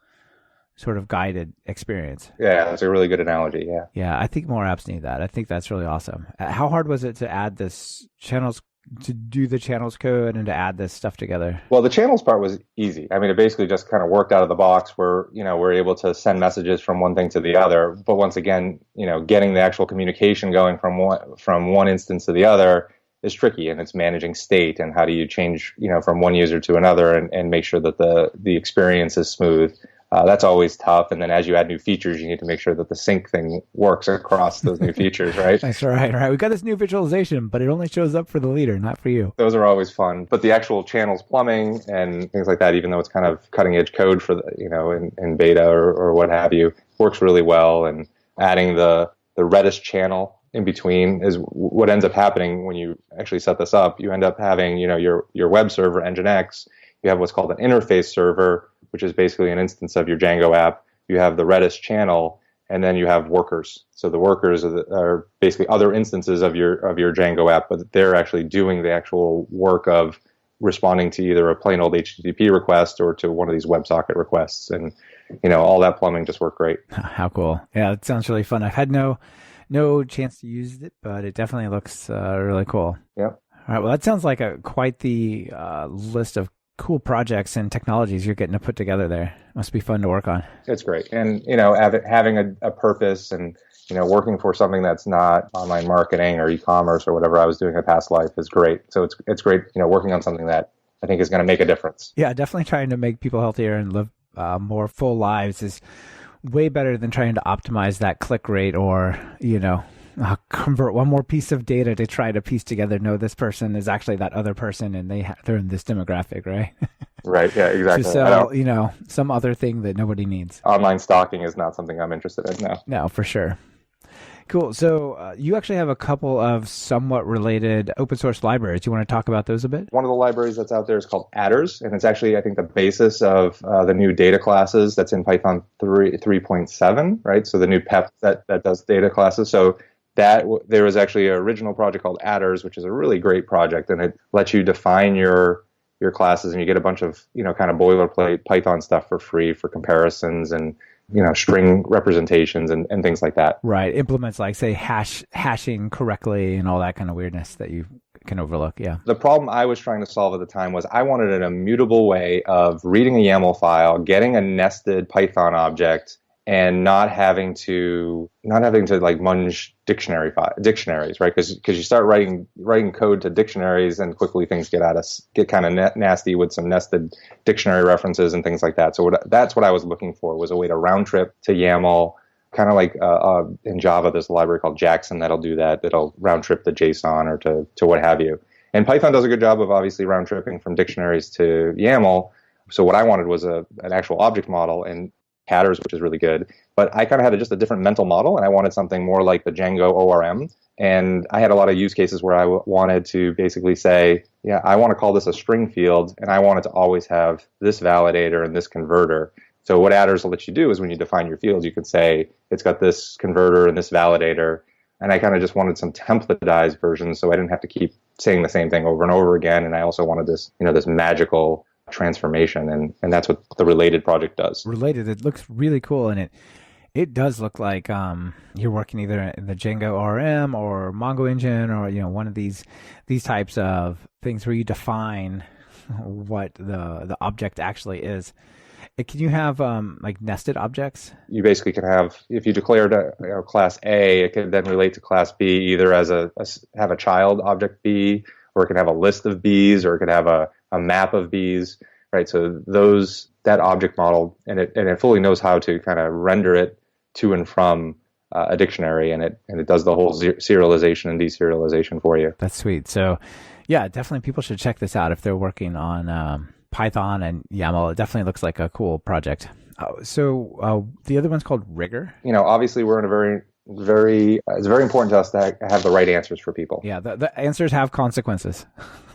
[SPEAKER 1] sort of guided experience.
[SPEAKER 2] Yeah, that's a really good analogy. Yeah.
[SPEAKER 1] Yeah, I think more apps need that. I think that's really awesome. How hard was it to add this channels to do the channels code and to add this stuff together?
[SPEAKER 2] Well, the channels part was easy. I mean, it basically just kind of worked out of the box where, we're able to send messages from one thing to the other. But once again, getting the actual communication going from one instance to the other is tricky, and it's managing state and how do you change, from one user to another and make sure that the experience is smooth. That's always tough. And then as you add new features, you need to make sure that the sync thing works across those new features, right?
[SPEAKER 1] That's right. We got this new visualization, but it only shows up for the leader, not for you.
[SPEAKER 2] Those are always fun. But the actual channels plumbing and things like that, even though it's kind of cutting edge code for in beta or what have you, works really well. And adding the Redis channel in between is what ends up happening when you actually set this up. You end up having, your web server, Nginx. You have what's called an interface server, which is basically an instance of your Django app. You have the Redis channel, and then you have workers. So the workers are basically other instances of your Django app, but they're actually doing the actual work of responding to either a plain old HTTP request or to one of these WebSocket requests. And all that plumbing just worked great.
[SPEAKER 1] How cool! Yeah, it sounds really fun. I've had no chance to use it, but it definitely looks really cool.
[SPEAKER 2] Yeah.
[SPEAKER 1] All right. Well, that sounds like quite the list of cool projects and technologies you're getting to put together there. Must be fun to work on. It's
[SPEAKER 2] great. And, having a purpose and, working for something that's not online marketing or e-commerce or whatever I was doing in a past life is great. So it's great, working on something that I think is going to make a difference.
[SPEAKER 1] Yeah, definitely trying to make people healthier and live more full lives is way better than trying to optimize that click rate or, convert one more piece of data to try to piece together, no, this person is actually that other person and they're in this demographic, right?
[SPEAKER 2] Right, yeah, exactly.
[SPEAKER 1] To sell, some other thing that nobody needs.
[SPEAKER 2] Online stalking is not something I'm interested in now.
[SPEAKER 1] No, for sure. Cool. So you actually have a couple of somewhat related open source libraries. Do you want to talk about those a bit?
[SPEAKER 2] One of the libraries that's out there is called Adders, and it's actually, I think, the basis of the new data classes that's in Python 3.7, right? So the new PEP that does data classes. So there was actually an original project called Adders, which is a really great project, and it lets you define your classes, and you get a bunch of kind of boilerplate Python stuff for free for comparisons and string representations and things like that.
[SPEAKER 1] Right. Implements like say hashing correctly and all that kind of weirdness that you can overlook. Yeah.
[SPEAKER 2] The problem I was trying to solve at the time was I wanted an immutable way of reading a YAML file, getting a nested Python object, and not having to like munge dictionaries, right? Because you start writing code to dictionaries, and quickly things get kind of nasty with some nested dictionary references and things like that. So that's what I was looking for, was a way to round trip to YAML, kind of like in Java. There's a library called Jackson that'll do that. That'll round trip the JSON or to what have you. And Python does a good job of obviously round tripping from dictionaries to YAML. So what I wanted was an actual object model and Adders, which is really good. But I kind of had just a different mental model, and I wanted something more like the Django ORM. And I had a lot of use cases where I wanted to basically say, yeah, I want to call this a string field, and I want it to always have this validator and this converter. So what Adders will let you do is when you define your fields, you can say it's got this converter and this validator. And I kind of just wanted some templatized versions so I didn't have to keep saying the same thing over and over again. And I also wanted this, this magical transformation, and that's what the Related project does.
[SPEAKER 1] Related, it looks really cool, and it does look like you're working either in the Django RM or Mongo Engine or one of these types of things where you define what the object actually is. Can you have like nested objects?
[SPEAKER 2] You basically can have, if you declared class A, it can then relate to class B either as have a child object B, or it can have a list of Bs, or it could have a map of Bs, right? So that object model, and it fully knows how to kind of render it to and from a dictionary, and it does the whole serialization and deserialization for you.
[SPEAKER 1] That's sweet. So, yeah, definitely people should check this out if they're working on Python and YAML. It definitely looks like a cool project. So the other one's called Rigor.
[SPEAKER 2] Obviously we're in a it's very important to us to have the right answers for people.
[SPEAKER 1] Yeah, the answers have consequences.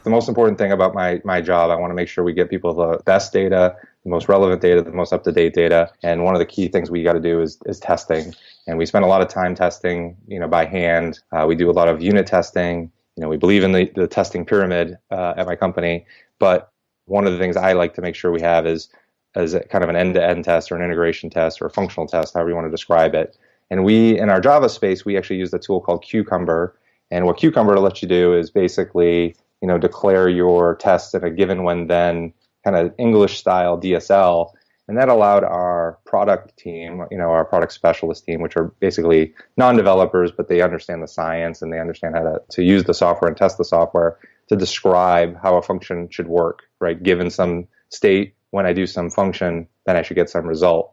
[SPEAKER 2] The most important thing about my job, I want to make sure we get people the best data, the most relevant data, the most up-to-date data. And one of the key things we got to do is testing. And we spend a lot of time testing, by hand. We do a lot of unit testing. We believe in the testing pyramid at my company. But one of the things I like to make sure we have is kind of an end-to-end test or an integration test or a functional test, however you want to describe it. And in our Java space, we actually use a tool called Cucumber. And what Cucumber lets you do is basically, declare your tests in a given when then kind of English style DSL. And that allowed our product team, our product specialist team, which are basically non-developers, but they understand the science and they understand how to use the software and test the software, to describe how a function should work, right? Given some state, when I do some function, then I should get some result.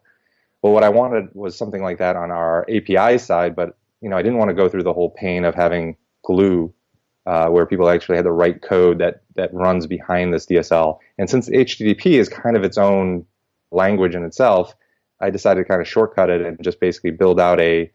[SPEAKER 2] Well, what I wanted was something like that on our API side, but I didn't want to go through the whole pain of having glue, where people actually had to write code that runs behind this DSL. And since HTTP is kind of its own language in itself, I decided to kind of shortcut it and just basically build out a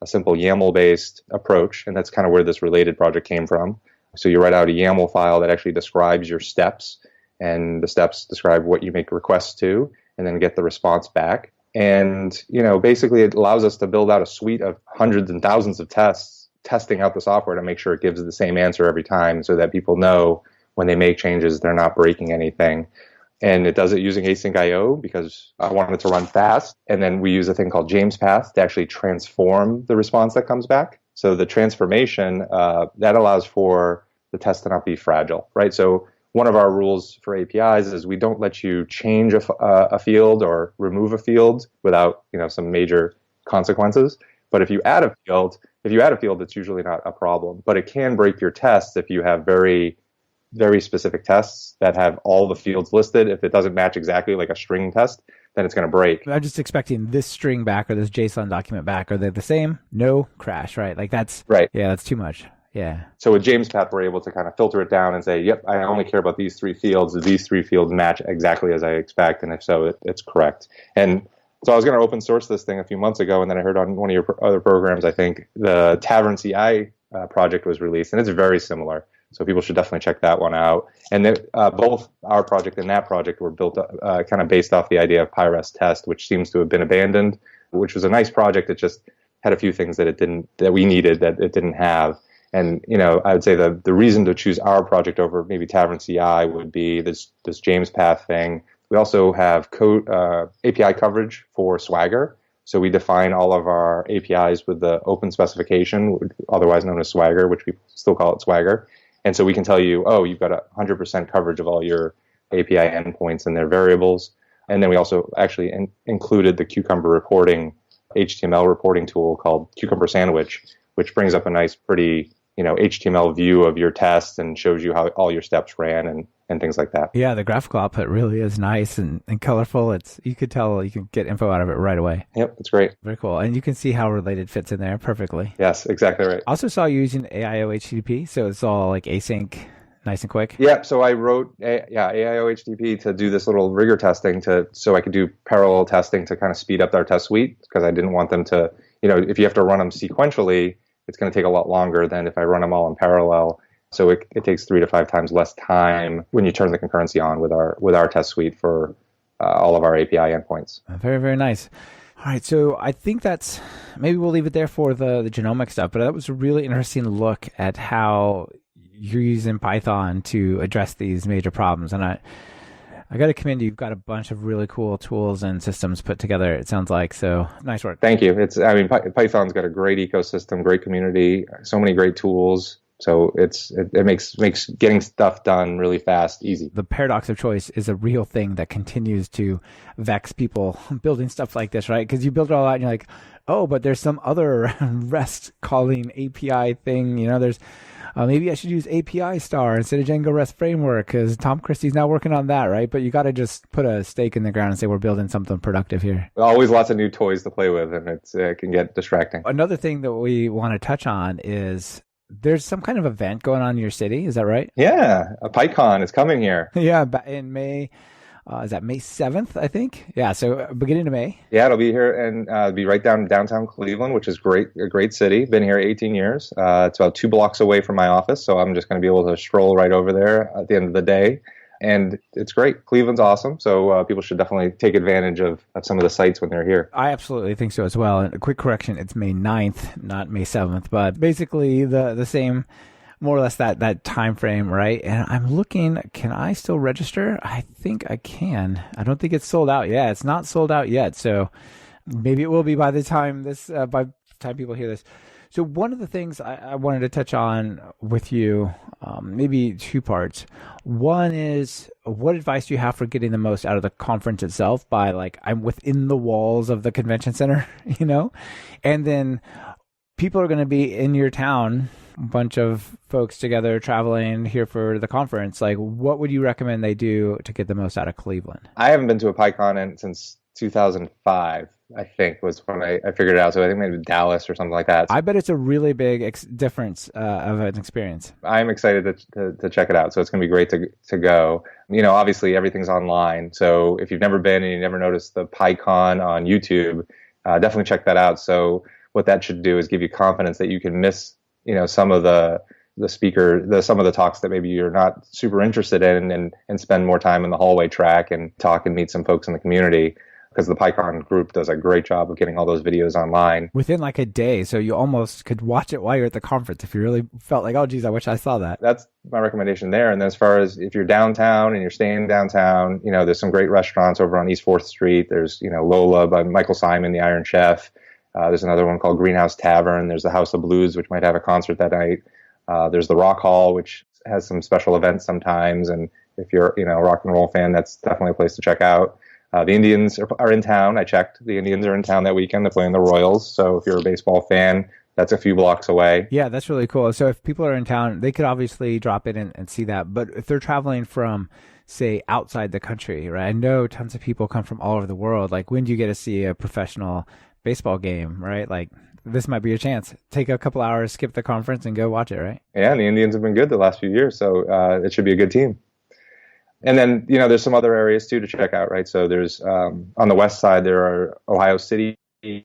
[SPEAKER 2] simple YAML-based approach. And that's kind of where this related project came from. So you write out a YAML file that actually describes your steps, and the steps describe what you make requests to, and then get the response back. And, basically it allows us to build out a suite of hundreds and thousands of tests, testing out the software to make sure it gives the same answer every time, so that people know when they make changes, they're not breaking anything. And it does it using async IO because I want it to run fast. And then we use a thing called James path to actually transform the response that comes back. So the transformation, that allows for the test to not be fragile, right? So one of our rules for APIs is we don't let you change a field or remove a field without, some major consequences. But if you add a field, it's usually not a problem. But it can break your tests if you have very, very specific tests that have all the fields listed. If it doesn't match exactly like a string test, then it's going to break.
[SPEAKER 1] I'm just expecting this string back or this JSON document back. Are they the same? No, crash, right? Like that's
[SPEAKER 2] right.
[SPEAKER 1] Yeah, that's too much. Yeah.
[SPEAKER 2] So with James path, we're able to kind of filter it down and say, yep, I only care about these 3 fields. These 3 fields match exactly as I expect, and if so, it's correct. And so I was going to open source this thing a few months ago, and then I heard on one of your other programs, I think, the Tavern CI project was released, and it's very similar. So people should definitely check that one out. And both our project and that project were built kind of based off the idea of PyRest test, which seems to have been abandoned, which was a nice project. It just had a few things that we needed that it didn't have. And, I would say the reason to choose our project over maybe Tavern CI would be this James path thing. We also have code API coverage for Swagger. So we define all of our APIs with the open specification, otherwise known as Swagger, which we still call it Swagger. And so we can tell you, you've got 100% coverage of all your API endpoints and their variables. And then we also actually included the Cucumber reporting, HTML reporting tool called Cucumber Sandwich, which brings up a nice, pretty HTML view of your test and shows you how all your steps ran and things like that.
[SPEAKER 1] Yeah, the graphical output really is nice and colorful. You could tell you can get info out of it right away.
[SPEAKER 2] Yep, it's great.
[SPEAKER 1] Very cool. And you can see how related fits in there perfectly.
[SPEAKER 2] Yes, exactly right.
[SPEAKER 1] I also saw you using AIO HTTP, so it's all like async, nice and quick.
[SPEAKER 2] Yeah, so I wrote AIO HTTP to do this little rigor testing so I could do parallel testing to kind of speed up our test suite, because I didn't want them to, if you have to run them sequentially, it's going to take a lot longer than if I run them all in parallel. So it takes 3 to 5 times less time when you turn the concurrency on with our test suite for all of our API endpoints.
[SPEAKER 1] Very, very nice. All right, so I think maybe we'll leave it there for the genomic stuff, but that was a really interesting look at how you're using Python to address these major problems. And I got to commend you. You've got a bunch of really cool tools and systems put together, it sounds like. So nice work.
[SPEAKER 2] Thank you. Python's got a great ecosystem, great community, so many great tools. So it makes getting stuff done really fast easy.
[SPEAKER 1] The paradox of choice is a real thing that continues to vex people building stuff like this, right? Because you build it all out and you're like, oh, but there's some other REST calling API thing. There's maybe I should use API star instead of Django REST framework because Tom Christie's now working on that, right? But you got to just put a stake in the ground and say we're building something productive here.
[SPEAKER 2] Always lots of new toys to play with, and it can get distracting.
[SPEAKER 1] Another thing that we want to touch on is there's some kind of event going on in your city. Is that right?
[SPEAKER 2] Yeah, a PyCon is coming here.
[SPEAKER 1] Yeah, in May. Is that May 7th, I think? Yeah, so beginning of May.
[SPEAKER 2] Yeah, it'll be here and it'll be right down in downtown Cleveland, which is a great city. Been here 18 years. It's about 2 blocks away from my office, so I'm just going to be able to stroll right over there at the end of the day. And it's great. Cleveland's awesome, so people should definitely take advantage of some of the sites when they're here.
[SPEAKER 1] I absolutely think so as well. And a quick correction, it's May 9th, not May 7th, but basically the same, more or less that time frame, right? And I'm looking, can I still register? I think I can. I don't think it's sold out. Yeah, it's not sold out yet, so maybe it will be by the time people hear this. So one of the things I wanted to touch on with you, maybe two parts. One is, what advice do you have for getting the most out of the conference itself by like, I'm within the walls of the convention center, you know? And then people are going to be in your town, a bunch of folks together traveling here for the conference. Like, what would you recommend they do to get the most out of Cleveland?
[SPEAKER 2] I haven't been to a PyCon since 2005, I think, was when I figured it out. So I think maybe Dallas or something like that.
[SPEAKER 1] I bet it's a really big difference of an experience.
[SPEAKER 2] I'm excited to check it out. So it's going to be great to go. You know, obviously everything's online. So if you've never been and you never noticed the PyCon on YouTube, definitely check that out. So what that should do is give you confidence that you can miss, you know, some of some of the talks that maybe you're not super interested in, and spend more time in the hallway track and talk and meet some folks in the community. Because the PyCon group does a great job of getting all those videos online.
[SPEAKER 1] Within like a day, so you almost could watch it while you're at the conference if you really felt like, oh, geez, I wish I saw that.
[SPEAKER 2] That's my recommendation there. And then as far as if you're downtown and you're staying downtown, you know, there's some great restaurants over on East 4th Street. There's, you know, Lola by Michael Simon, the Iron Chef. There's another one called Greenhouse Tavern. There's the House of Blues, which might have a concert that night. There's the Rock Hall, which has some special events sometimes. And if you're, you know, a rock and roll fan, that's definitely a place to check out. The Indians are in town. I checked. The Indians are in town that weekend. They're playing the Royals. So if you're a baseball fan, that's a few blocks away.
[SPEAKER 1] Yeah, that's really cool. So if people are in town, they could obviously drop in and see that. But if they're traveling from, say, outside the country, right? I know tons of people come from all over the world. Like, when do you get to see a professional baseball game, right? Like, this might be your chance. Take a couple hours, skip the conference, and go watch it, right?
[SPEAKER 2] Yeah, and the Indians have been good the last few years. So it should be a good team. And then, you know, there's some other areas too to check out, right? So there's on the west side, there are Ohio City, the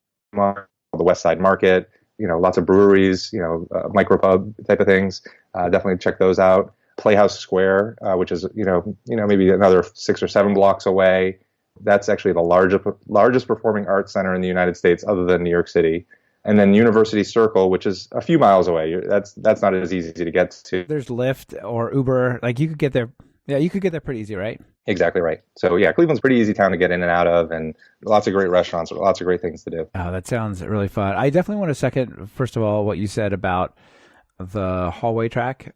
[SPEAKER 2] West Side Market, you know, lots of breweries, you know, micropub type of things. Definitely check those out. Playhouse Square, which is, you know, maybe another 6 or 7 blocks away. That's actually the largest performing arts center in the United States, other than New York City. And then University Circle, which is a few miles away. That's not as easy to get to.
[SPEAKER 1] There's Lyft or Uber. Like, you could get there. Yeah, you could get there pretty easy, right?
[SPEAKER 2] Exactly right. So yeah, Cleveland's a pretty easy town to get in and out of, and lots of great restaurants, lots of great things to do.
[SPEAKER 1] Oh, that sounds really fun. I definitely want to second, first of all, what you said about the hallway track.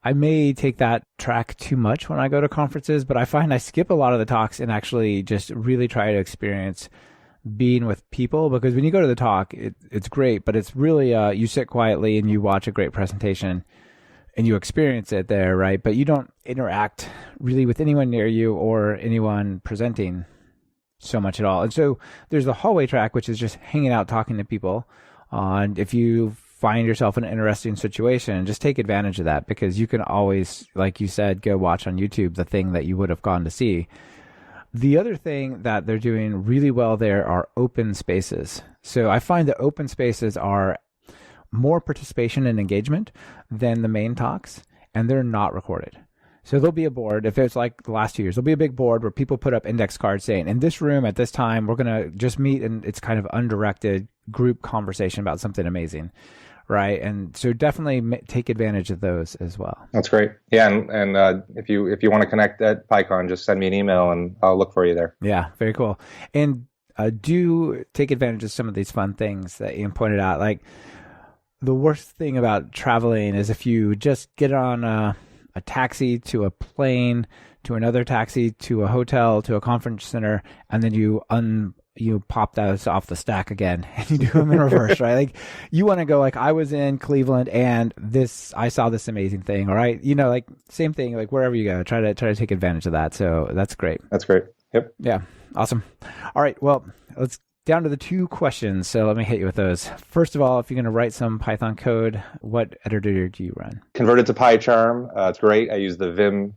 [SPEAKER 1] I may take that track too much when I go to conferences, but I find I skip a lot of the talks and actually just really try to experience being with people, because when you go to the talk, it's great, but it's really, you sit quietly and you watch a great presentation and you experience it there, right? But you don't interact really with anyone near you or anyone presenting so much at all. And so there's the hallway track, which is just hanging out, talking to people. And if you find yourself in an interesting situation, just take advantage of that, because you can always, like you said, go watch on YouTube the thing that you would have gone to see. The other thing that they're doing really well there are open spaces. So I find that open spaces are more participation and engagement than the main talks, and they're not recorded. So there'll be a board, if it's like the last 2 years, there'll be a big board where people put up index cards saying, in this room at this time, we're going to just meet, and it's kind of undirected group conversation about something amazing, right? And so definitely take advantage of those as well.
[SPEAKER 2] That's great. Yeah, and if you want to connect at PyCon, just send me an email and I'll look for you there.
[SPEAKER 1] Yeah, very cool. And do take advantage of some of these fun things that Ian pointed out. Like, the worst thing about traveling is if you just get on a taxi to a plane, to another taxi, to a hotel, to a conference center, and then you pop those off the stack again and you do them in reverse, right? Like, you want to go like, I was in Cleveland and I saw this amazing thing, all right? You know, like, same thing, like wherever you go, try to take advantage of that. So that's great.
[SPEAKER 2] That's great. Yep.
[SPEAKER 1] Yeah. Awesome. All right. Well, let's down to the 2 questions. So let me hit you with those. First of all, if you're going to write some Python code, what editor do you run?
[SPEAKER 2] Converted to PyCharm. It's great. I use the Vim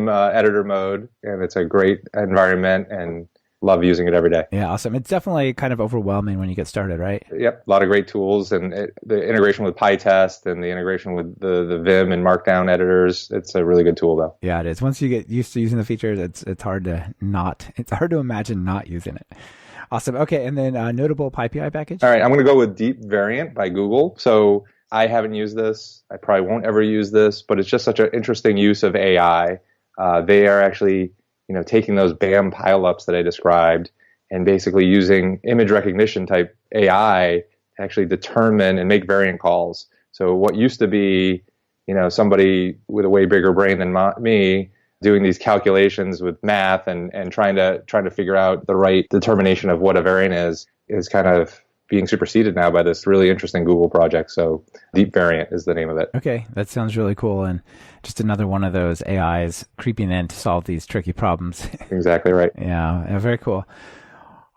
[SPEAKER 2] editor mode, and it's a great environment, and love using it every day.
[SPEAKER 1] Yeah, awesome. It's definitely kind of overwhelming when you get started, right?
[SPEAKER 2] Yep, a lot of great tools, and the integration with PyTest and the integration with the Vim and Markdown editors. It's a really good tool, though.
[SPEAKER 1] Yeah, it is. Once you get used to using the features, it's hard to imagine not using it. Awesome. Okay, and then notable PyPI package?
[SPEAKER 2] All right, I'm going to go with Deep Variant by Google. So I haven't used this. I probably won't ever use this, but it's just such an interesting use of AI. They are actually, taking those BAM pileups that I described and basically using image recognition type AI actually determine and make variant calls. So what used to be, somebody with a way bigger brain than me doing these calculations with math and trying to figure out the right determination of what a variant is kind of being superseded now by this really interesting Google project. So Deep Variant is the name of it.
[SPEAKER 1] Okay, that sounds really cool. And just another one of those AIs creeping in to solve these tricky problems.
[SPEAKER 2] Exactly right.
[SPEAKER 1] Yeah, very cool.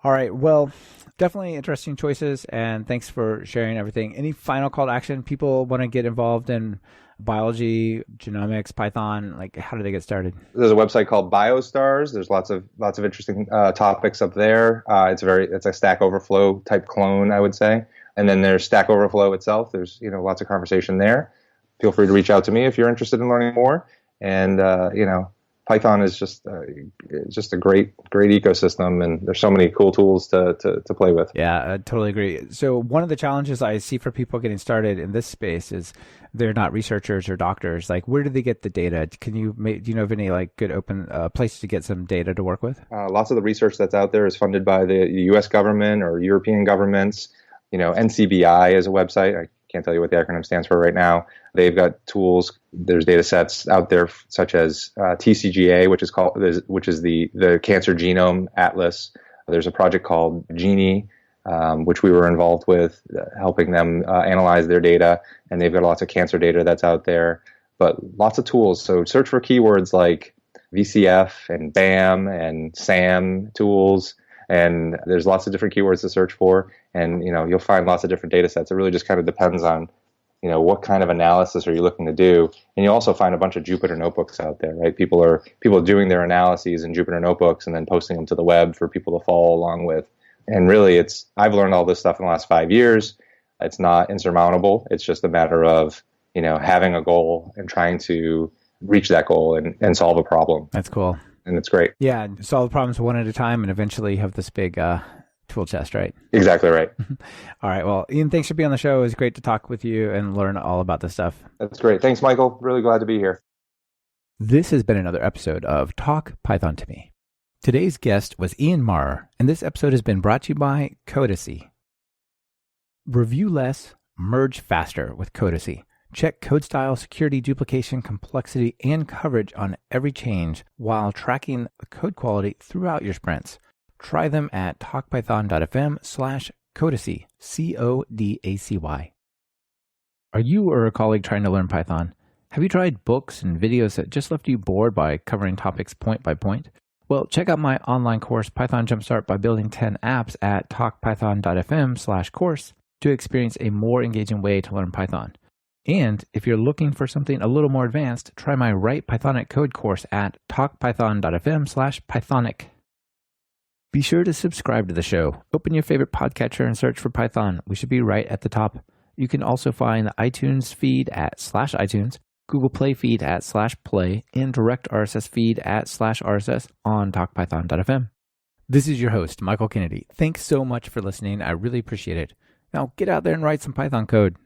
[SPEAKER 1] All right, well, definitely interesting choices. And thanks for sharing everything. Any final call to action? People want to get involved in biology, genomics, Python, like how do they get started?
[SPEAKER 2] There's a website called BioStars. There's lots of interesting topics up there. It's a Stack Overflow type clone, I would say. And then there's Stack Overflow itself. There's lots of conversation there. Feel free to reach out to me if you're interested in learning more. And Python is just a great ecosystem, and there's so many cool tools to play with.
[SPEAKER 1] Yeah, I totally agree. So one of the challenges I see for people getting started in this space is they're not researchers or doctors. Like, where do they get the data? Do you know of any like good open places to get some data to work with?
[SPEAKER 2] Lots of the research that's out there is funded by the U.S. government or European governments. NCBI is a website. I can't tell you what the acronym stands for right now. They've got tools. There's data sets out there such as TCGA, which is the Cancer Genome Atlas. There's a project called Genie, which we were involved with, helping them analyze their data. And they've got lots of cancer data that's out there, but lots of tools. So search for keywords like VCF and BAM and SAM tools. And there's lots of different keywords to search for. And, you'll find lots of different data sets. It really just kind of depends on, what kind of analysis are you looking to do? And you'll also find a bunch of Jupyter notebooks out there, right? People are doing their analyses in Jupyter notebooks and then posting them to the web for people to follow along with. And really, I've learned all this stuff in the last 5 years. It's not insurmountable. It's just a matter of, having a goal and trying to reach that goal and solve a problem.
[SPEAKER 1] That's cool.
[SPEAKER 2] And it's great.
[SPEAKER 1] Yeah, solve problems one at a time and eventually have this big tool chest, right?
[SPEAKER 2] Exactly right.
[SPEAKER 1] All right. Well, Ian, thanks for being on the show. It was great to talk with you and learn all about this stuff.
[SPEAKER 2] That's great. Thanks, Michael. Really glad to be here.
[SPEAKER 1] This has been another episode of Talk Python to Me. Today's guest was Ian Maurer, and this episode has been brought to you by Codicy. Review less, merge faster with Codicy. Check code style, security, duplication, complexity, and coverage on every change while tracking the code quality throughout your sprints. Try them at talkpython.fm/Codicy, Codacy. Are you or a colleague trying to learn Python? Have you tried books and videos that just left you bored by covering topics point by point? Well, check out my online course, Python Jumpstart by Building 10 Apps at talkpython.fm/course to experience a more engaging way to learn Python. And if you're looking for something a little more advanced, try my Write Pythonic Code course at talkpython.fm/Pythonic. Be sure to subscribe to the show. Open your favorite podcatcher and search for Python. We should be right at the top. You can also find the iTunes feed at /iTunes, Google Play feed at /Play, and direct RSS feed at /RSS on talkpython.fm. This is your host, Michael Kennedy. Thanks so much for listening. I really appreciate it. Now get out there and write some Python code.